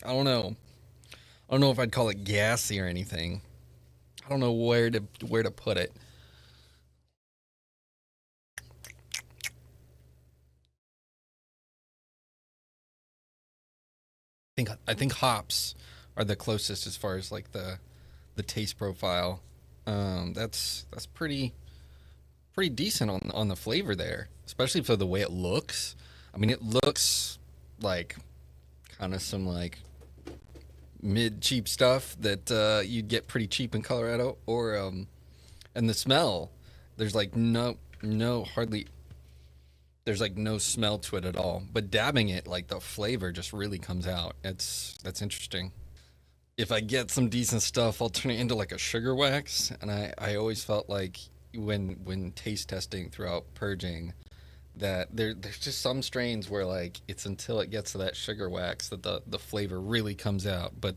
I don't know if I'd call it gassy or anything. I don't know where to put it. I think hops are the closest as far as like the taste profile. That's pretty decent on the flavor there, especially for the way it looks. I mean, it looks like kind of some like mid cheap stuff that you'd get pretty cheap in Colorado, or and the smell. There's like no hardly. there's like no smell to it at all. But dabbing it, like the flavor just really comes out. That's interesting. If I get some decent stuff, I'll turn it into like a sugar wax. And I always felt like when taste testing throughout purging that there's just some strains where like it's until it gets to that sugar wax that the flavor really comes out. But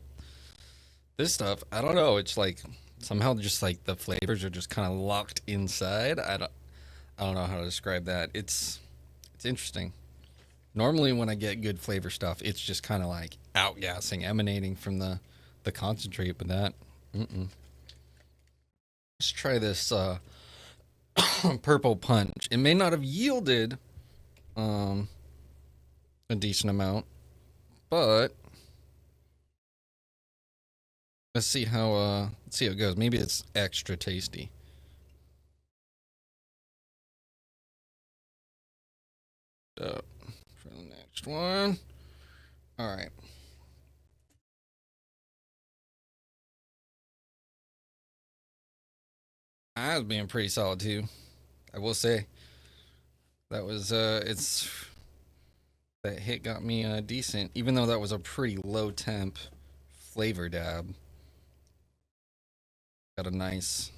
this stuff, I don't know. It's like somehow just like the flavors are just kind of locked inside. I don't know how to describe that. It's interesting. Normally when I get good flavor stuff, it's just kind of like outgassing, emanating from the concentrate. But that, let's try this purple punch. It may not have yielded um, a decent amount, but let's see how it goes. Maybe it's extra tasty. So for the next one, all right. I was being pretty solid too. I will say that was it's that hit got me decent, even though that was a pretty low temp flavor dab. Got a nice,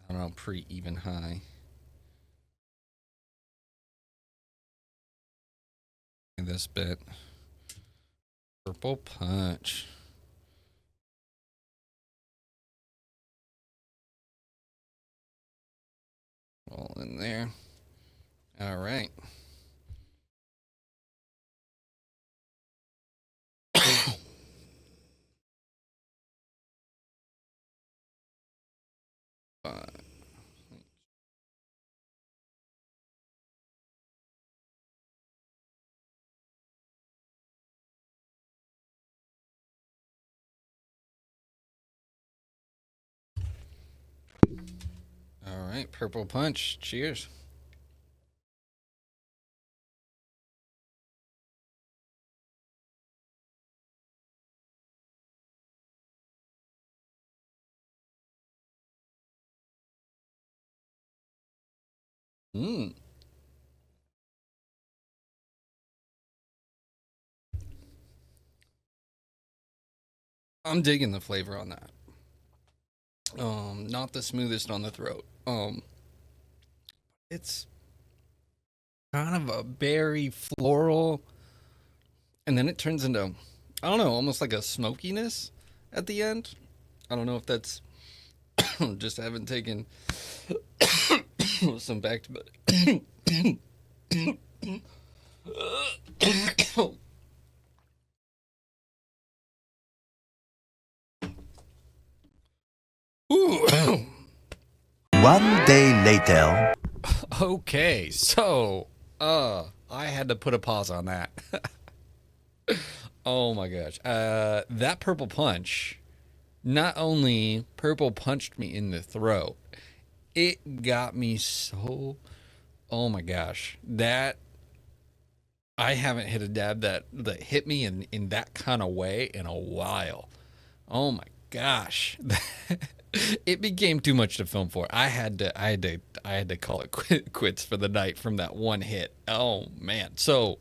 I don't know, pretty even high. In this bit, purple punch. All in there. All right. All right, purple punch. Cheers. Mmm. I'm digging the flavor on that. Not the smoothest on the throat. It's kind of a berry floral, and then it turns into, I don't know, almost like a smokiness at the end. I don't know if that's just haven't taken some back to Ooh. One day later. Okay, so I had to put a pause on that. Oh my gosh. That purple punch not only purple punched me in the throat, it got me so, oh my gosh. That I haven't hit a dab that hit me in that kind of way in a while. Oh my gosh. It became too much to film for. I had to call it quits for the night from that one hit. Oh man. So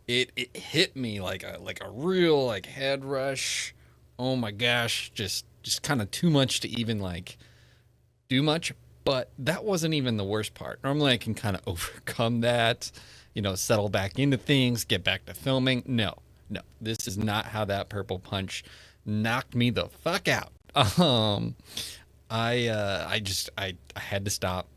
it hit me like a real like head rush. Oh my gosh, just kind of too much to even like do much. But that wasn't even the worst part. Normally I can kind of overcome that, settle back into things, get back to filming. No, no, this is not how that purple punch knocked me the fuck out. Um, I had to stop.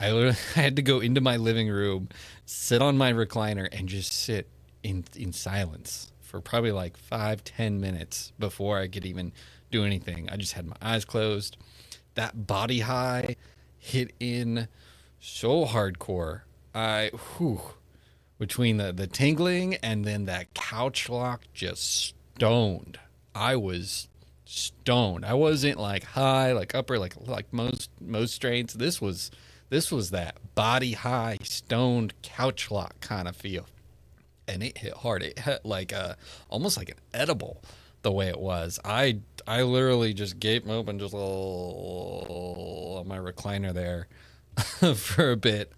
I had to go into my living room, sit on my recliner, and just sit in silence for probably like 5-10 minutes before I could even do anything. I just had my eyes closed. That body high hit in so hardcore. Whew, between the tingling and then that couch lock, just stoned. I was stoned. I wasn't like high, like upper, like most strains. This was that body high, stoned couch lock kind of feel, and it hit hard. It hit like almost like an edible the way it was. I literally just gaped open, just on my recliner there. for a bit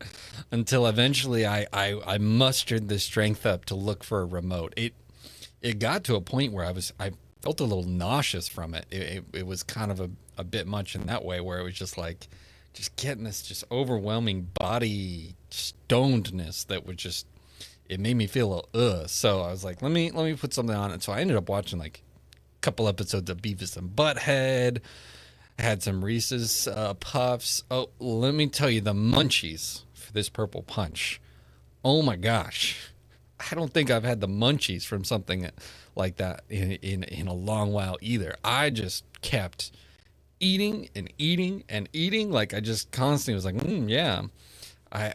until eventually I mustered the strength up to look for a remote. It got to a point where I felt a little nauseous from it. It was kind of a bit much in that way, where it was just like just getting this just overwhelming body stonedness that would just, it made me feel so I was like, let me put something on it. So I ended up watching like a couple episodes of Beavis and Butthead. I had some Reese's Puffs. Oh, let me tell you, the munchies for this purple punch, oh my gosh, I don't think I've had the munchies from something like that in a long while either. I just kept eating and eating and eating. Like I just constantly was like, yeah. I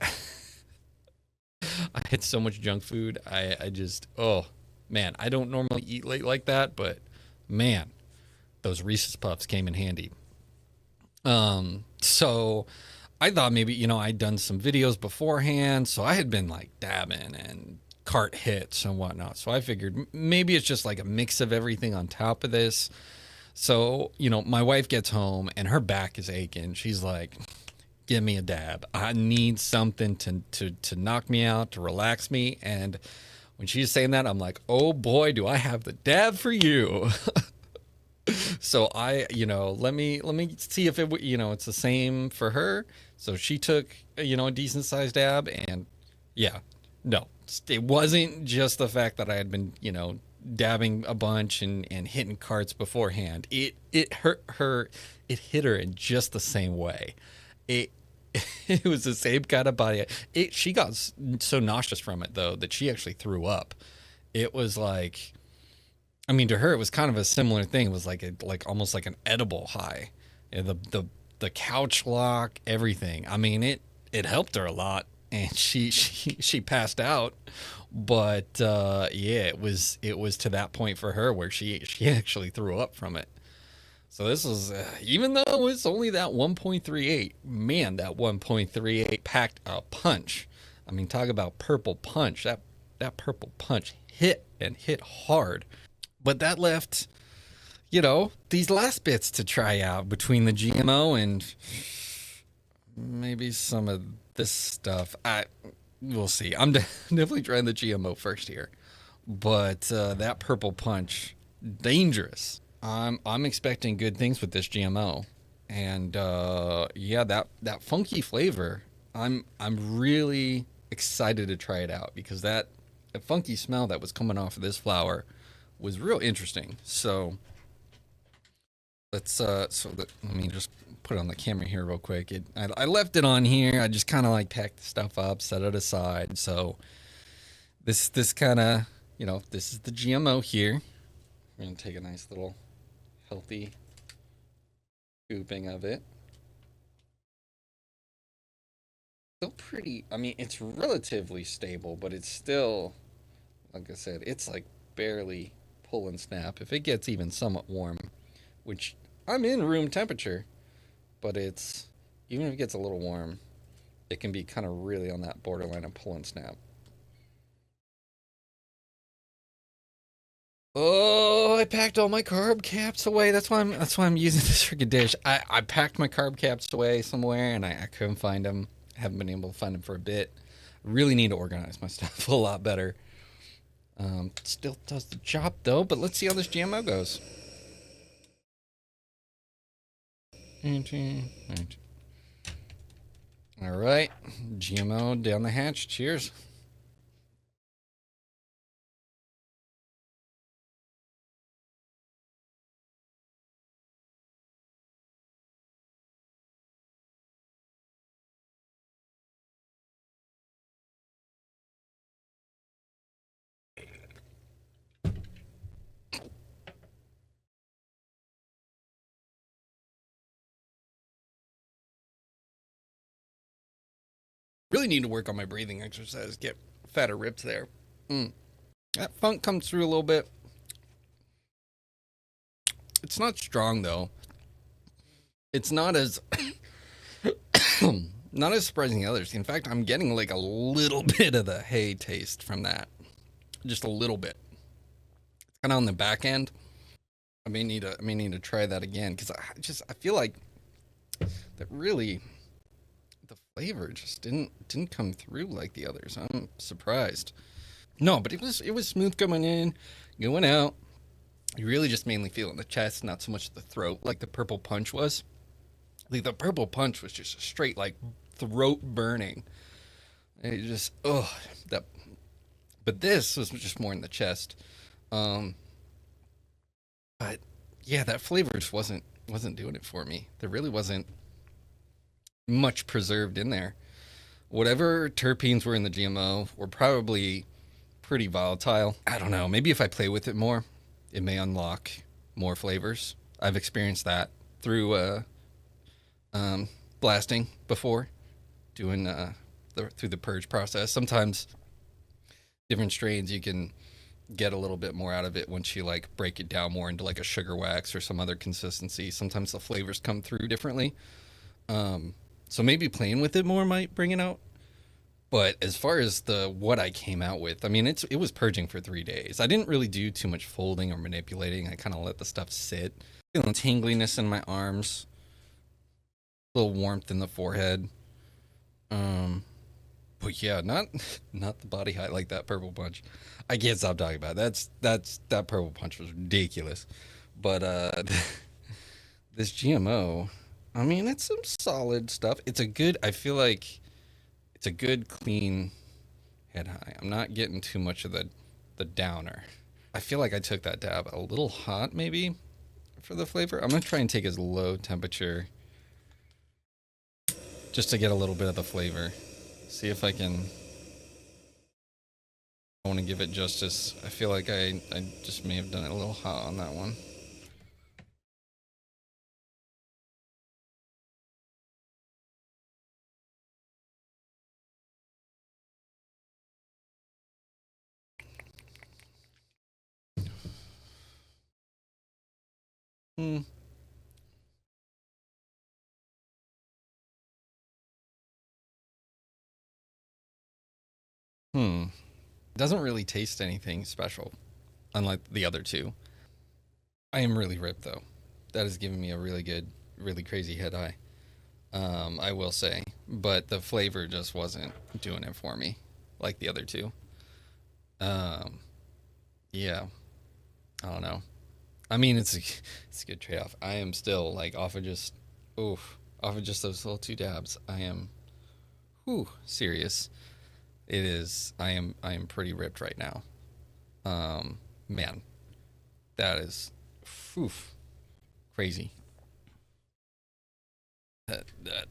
I had so much junk food. I just, oh man, I don't normally eat late like that, but man, those Reese's Puffs came in handy. So I thought maybe, I'd done some videos beforehand, so I had been like dabbing and cart hits and whatnot. So I figured maybe it's just like a mix of everything on top of this. So, my wife gets home and her back is aching. She's like, give me a dab. I need something to knock me out, to relax me. And when she's saying that, I'm like, oh boy, do I have the dab for you. So let me see if it's the same for her. So she took, a decent sized dab, and yeah, no, it wasn't just the fact that I had been, dabbing a bunch and hitting carts beforehand. It hurt her. It hit her in just the same way. It it was the same kind of body. She got so nauseous from it though that she actually threw up. It was like, I mean, to her it was kind of a similar thing. It was like almost like an edible high. Yeah, the couch lock, everything. I mean, it helped her a lot, and she passed out. But yeah, it was to that point for her where she actually threw up from it. So this was, even though it's only that 1.38, man, that 1.38 packed a punch. I mean, talk about purple punch. That purple punch hit and hit hard. But that left, these last bits to try out between the GMO and maybe some of this stuff. We'll see. I'm definitely trying the GMO first here. But that purple punch, dangerous. I'm expecting good things with this GMO, and yeah, that funky flavor. I'm really excited to try it out, because that funky smell that was coming off of this flower was real interesting. So let me just put it on the camera here real quick. I left it on here. I just kind of like packed the stuff up, set it aside. So this kind of, this is the GMO here. We're gonna take a nice little healthy scooping of it. Still pretty, I mean, it's relatively stable, but it's still, like I said, it's like barely pull and snap. If it gets even somewhat warm, which I'm in room temperature, but it's, even if it gets a little warm, it can be kind of really on that borderline of pull and snap. Oh, I packed all my carb caps away. That's why I'm using this freaking dish. I packed my carb caps away somewhere, and I couldn't find them. I haven't been able to find them for a bit. Really need to organize my stuff a lot better. Still does the job though, but let's see how this GMO goes. All right, GMO down the hatch. Cheers. Really need to work on my breathing exercise, get fatter ribs there. That funk comes through a little bit. It's not strong though. It's not as not as surprising as others. In fact, I'm getting like a little bit of the hay taste from that. Just a little bit. It's kind of on the back end. I may need to try that again, because I feel like that really the flavor just didn't come through like the others. I'm surprised. No, but it was smooth coming in, going out. You really just mainly feel it in the chest, not so much the throat like the purple punch was. Like the purple punch was just a straight like throat burning. And it just that. But this was just more in the chest. Um, but yeah, that flavor just wasn't doing it for me. There really wasn't much preserved in there. Whatever terpenes were in the GMO were probably pretty volatile. I don't know. Maybe if I play with it more, it may unlock more flavors. I've experienced that through blasting before, doing through the purge process. Sometimes different strains you can get a little bit more out of it once you like break it down more into like a sugar wax or some other consistency. Sometimes the flavors come through differently. So maybe playing with it more might bring it out. But as far as the what I came out with, I mean, it was purging for 3 days. I didn't really do too much folding or manipulating. I kind of let the stuff sit. Feeling tingliness in my arms, a little warmth in the forehead. But yeah, not the body height like that purple punch. I can't stop talking about it. That purple punch was ridiculous. But this GMO, I mean, it's some solid stuff. I feel like it's a good clean head high. I'm not getting too much of the downer. I feel like I took that dab a little hot maybe for the flavor. I'm gonna try and take as low temperature just to get a little bit of the flavor. See if I can. I want to give it justice. I feel like I just may have done it a little hot on that one. Hmm. Hmm. Doesn't really taste anything special, unlike the other two. I am really ripped though. That has given me a really good, really crazy head high. I will say, but the flavor just wasn't doing it for me, like the other two. Um, yeah, I don't know. I mean, it's a good trade off. I am still like off of just those little two dabs. I am, serious. It is. I am pretty ripped right now. Man, that is, whew, crazy. That that.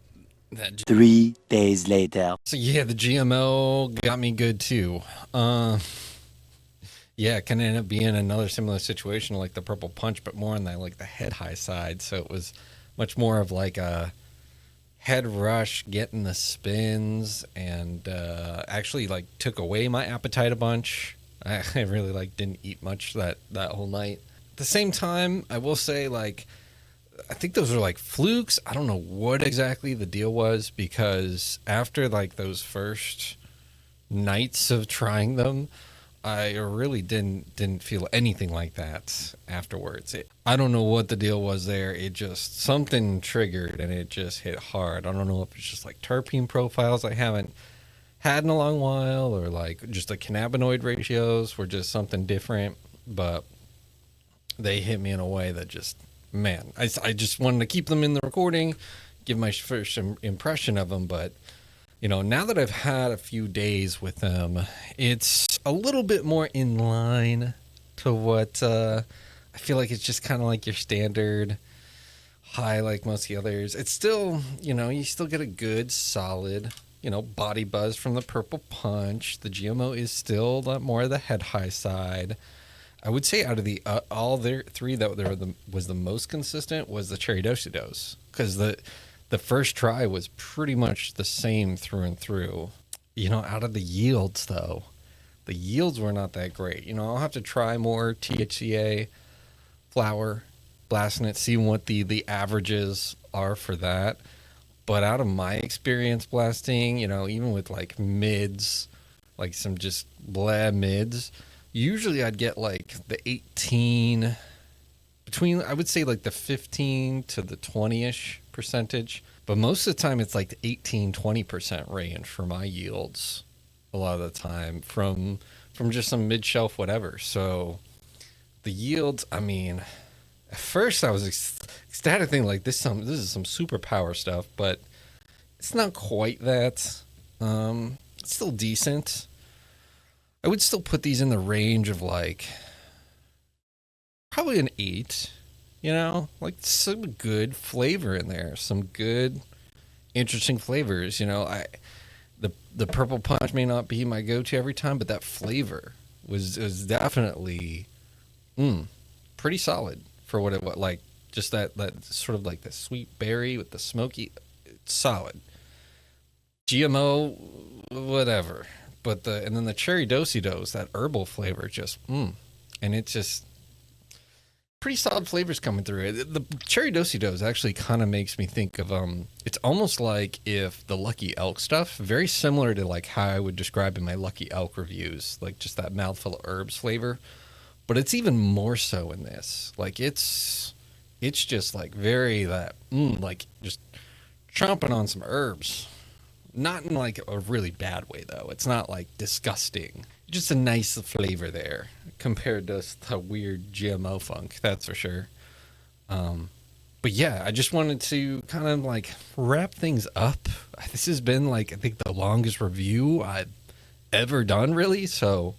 3 days later. So yeah, the GMO got me good too. Yeah, it can end up being another similar situation like the purple punch, but more on the like the head high side. So it was much more of like a head rush, getting the spins, and actually like took away my appetite a bunch. I really like didn't eat much that whole night. At the same time, I will say like I think those are like flukes. I don't know what exactly the deal was because after like those first nights of trying them, I really didn't feel anything like that afterwards. I don't know what the deal was there. It just something triggered and it just hit hard. I don't know if it's just like terpene profiles I haven't had in a long while or like just the cannabinoid ratios were just something different, but they hit me in a way that just man, I just wanted to keep them in the recording, give my first impression of them, but now that I've had a few days with them, it's a little bit more in line to what I feel like it's just kind of like your standard high, like most of the others. It's still, you still get a good, solid, body buzz from the purple punch. The GMO is still more of the head high side. I would say out of the all their three that was the most consistent was the cherry dose because the first try was pretty much the same through and through. Out of the yields though, the yields were not that great. I'll have to try more THCA flower, blasting it, see what the averages are for that. But out of my experience blasting, even with like mids, like some just blah mids, usually I'd get like the 18 between, I would say like the 15 to the 20-ish percentage. But most of the time, it's like the 18-20% range for my yields. A lot of the time, from just some mid shelf whatever. So the yields, I mean, at first I was ecstatic, thinking like this is some superpower stuff, but it's not quite that. It's still decent. I would still put these in the range of like probably an 8. You know, like some good flavor in there, some good, interesting flavors. You know, the purple punch may not be my go-to every time, but that flavor was definitely pretty solid for what it was. Like just that sort of like the sweet berry with the smoky, it's solid. GMO, whatever. But and then the cherry do-si-dos, that herbal flavor, just and it's just pretty solid flavors coming through. The cherry do-si-dos actually kind of makes me think of it's almost like if the Lucky Elk stuff, very similar to like how I would describe in my Lucky Elk reviews, like just that mouthful of herbs flavor. But it's even more so in this. Like it's just like very that like just chomping on some herbs. Not in like a really bad way though. It's not like disgusting. Just a nice flavor there compared to the weird GMO funk, that's for sure. But yeah, I just wanted to kind of like wrap things up. This has been like I think the longest review I've ever done, really. So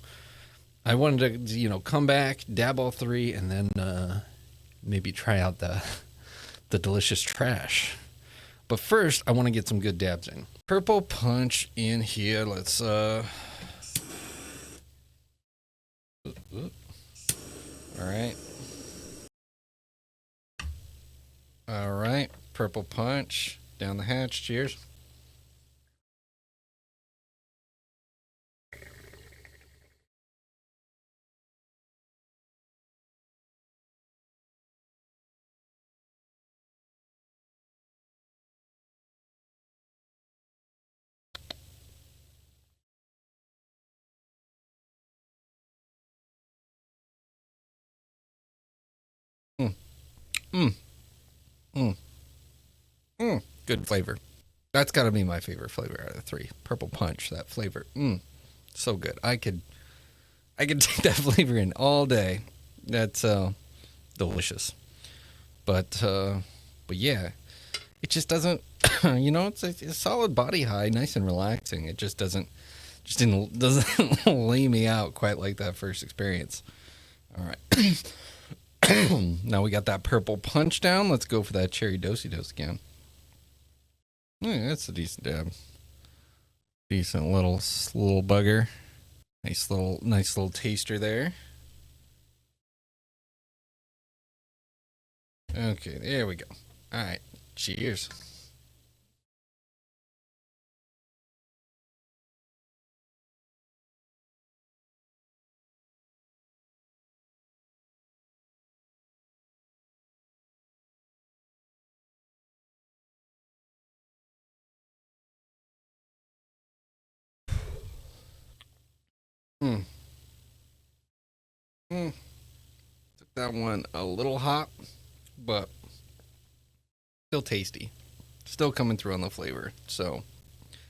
I wanted to come back, dab all three, and then maybe try out the delicious trash. But first, I want to get some good dabs in. Purple punch in here. Let's all right. All right. Purple punch down the hatch. Cheers. Mm, mm, mm, Good flavor. That's got to be my favorite flavor out of the three. Purple punch. That flavor. So good. I could take that flavor in all day. That's delicious. But yeah, it just doesn't. It's a solid body high, nice and relaxing. It just doesn't lay me out quite like that first experience. All right. Now we got that purple punch down. Let's go for that cherry do-si-dos again. Yeah, that's a decent dab. Decent little bugger. Nice little taster there. Okay, there we go. All right, cheers. Mm. Mm. Took that one a little hot, but still tasty. Still coming through on the flavor. So,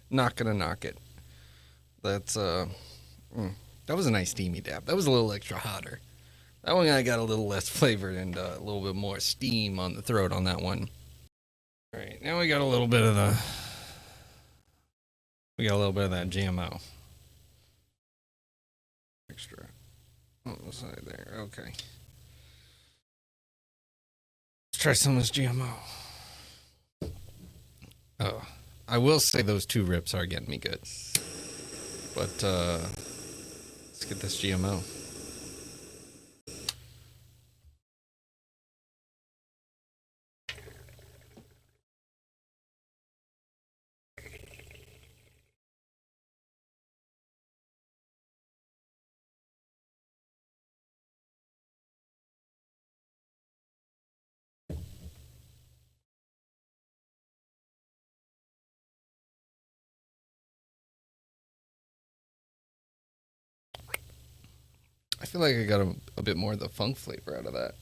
not gonna knock it. That's that was a nice steamy dab. That was a little extra hotter. That one I got a little less flavor and a little bit more steam on the throat on that one. All right, now we got a little bit of that GMO extra on the side there. Okay, let's try some of this GMO. Oh, I will say those two rips are getting me good, but let's get this GMO. I feel like I got a bit more of the funk flavor out of that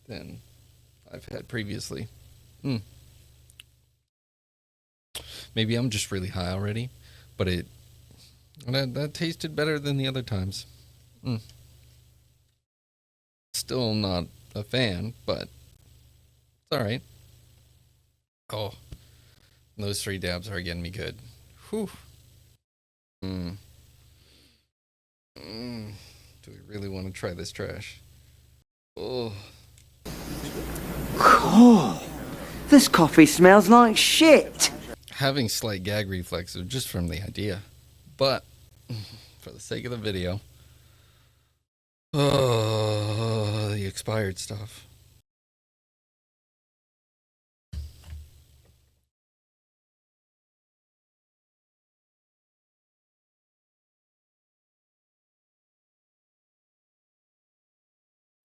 than I've had previously. Maybe I'm just really high already, but that tasted better than the other times. Still not a fan, but it's all right. Oh, those 3 dabs are getting me good. Whew. Do we really want to try this trash? Oh. Cool. This coffee smells like shit. Having slight gag reflexes just from the idea. But, for the sake of the video. Oh, the expired stuff.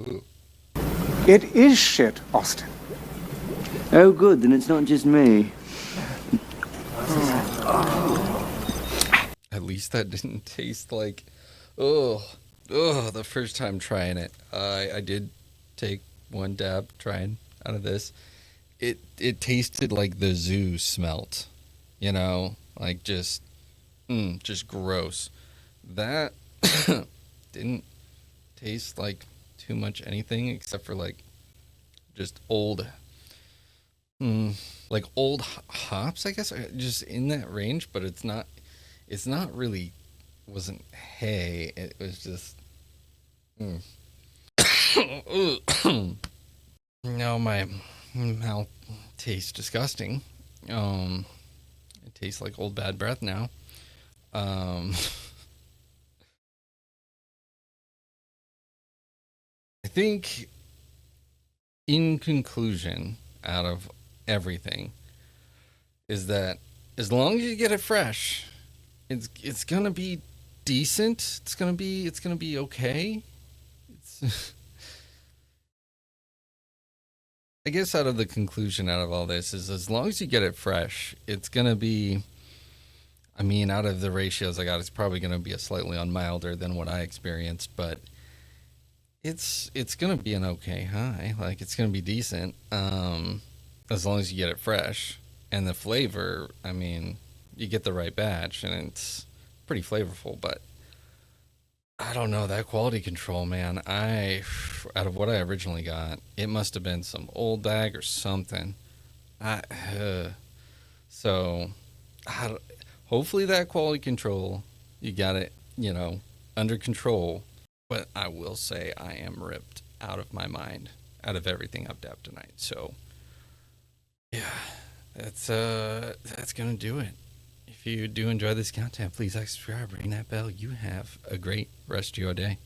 Ooh. It is shit, Austin. Oh, good, then it's not just me. At least that didn't taste like, the first time trying it. I did take 1 dab trying out of this. It tasted like the zoo smelt, like just gross. That didn't taste like too much anything except for like just old hops, I guess, just in that range, but it's not really, wasn't hay, it was just now my mouth tastes disgusting. It tastes like old bad breath now. I think in conclusion, out of everything, is that as long as you get it fresh, it's gonna be decent. It's gonna be okay. I guess out of the conclusion out of all this is as long as you get it fresh, it's gonna be. I mean, out of the ratios I got, it's probably gonna be a slightly on milder than what I experienced, but it's gonna be an okay high. Like it's gonna be decent, as long as you get it fresh. And the flavor, I mean, you get the right batch, and it's pretty flavorful. But I don't know, that quality control, man. Out of what I originally got, it must have been some old bag or something. So, hopefully that quality control, you got it, under control. But I will say I am ripped out of my mind out of everything I've dabbed tonight. So, yeah, that's gonna do it. If you do enjoy this content, please like, subscribe, ring that bell. You have a great rest of your day.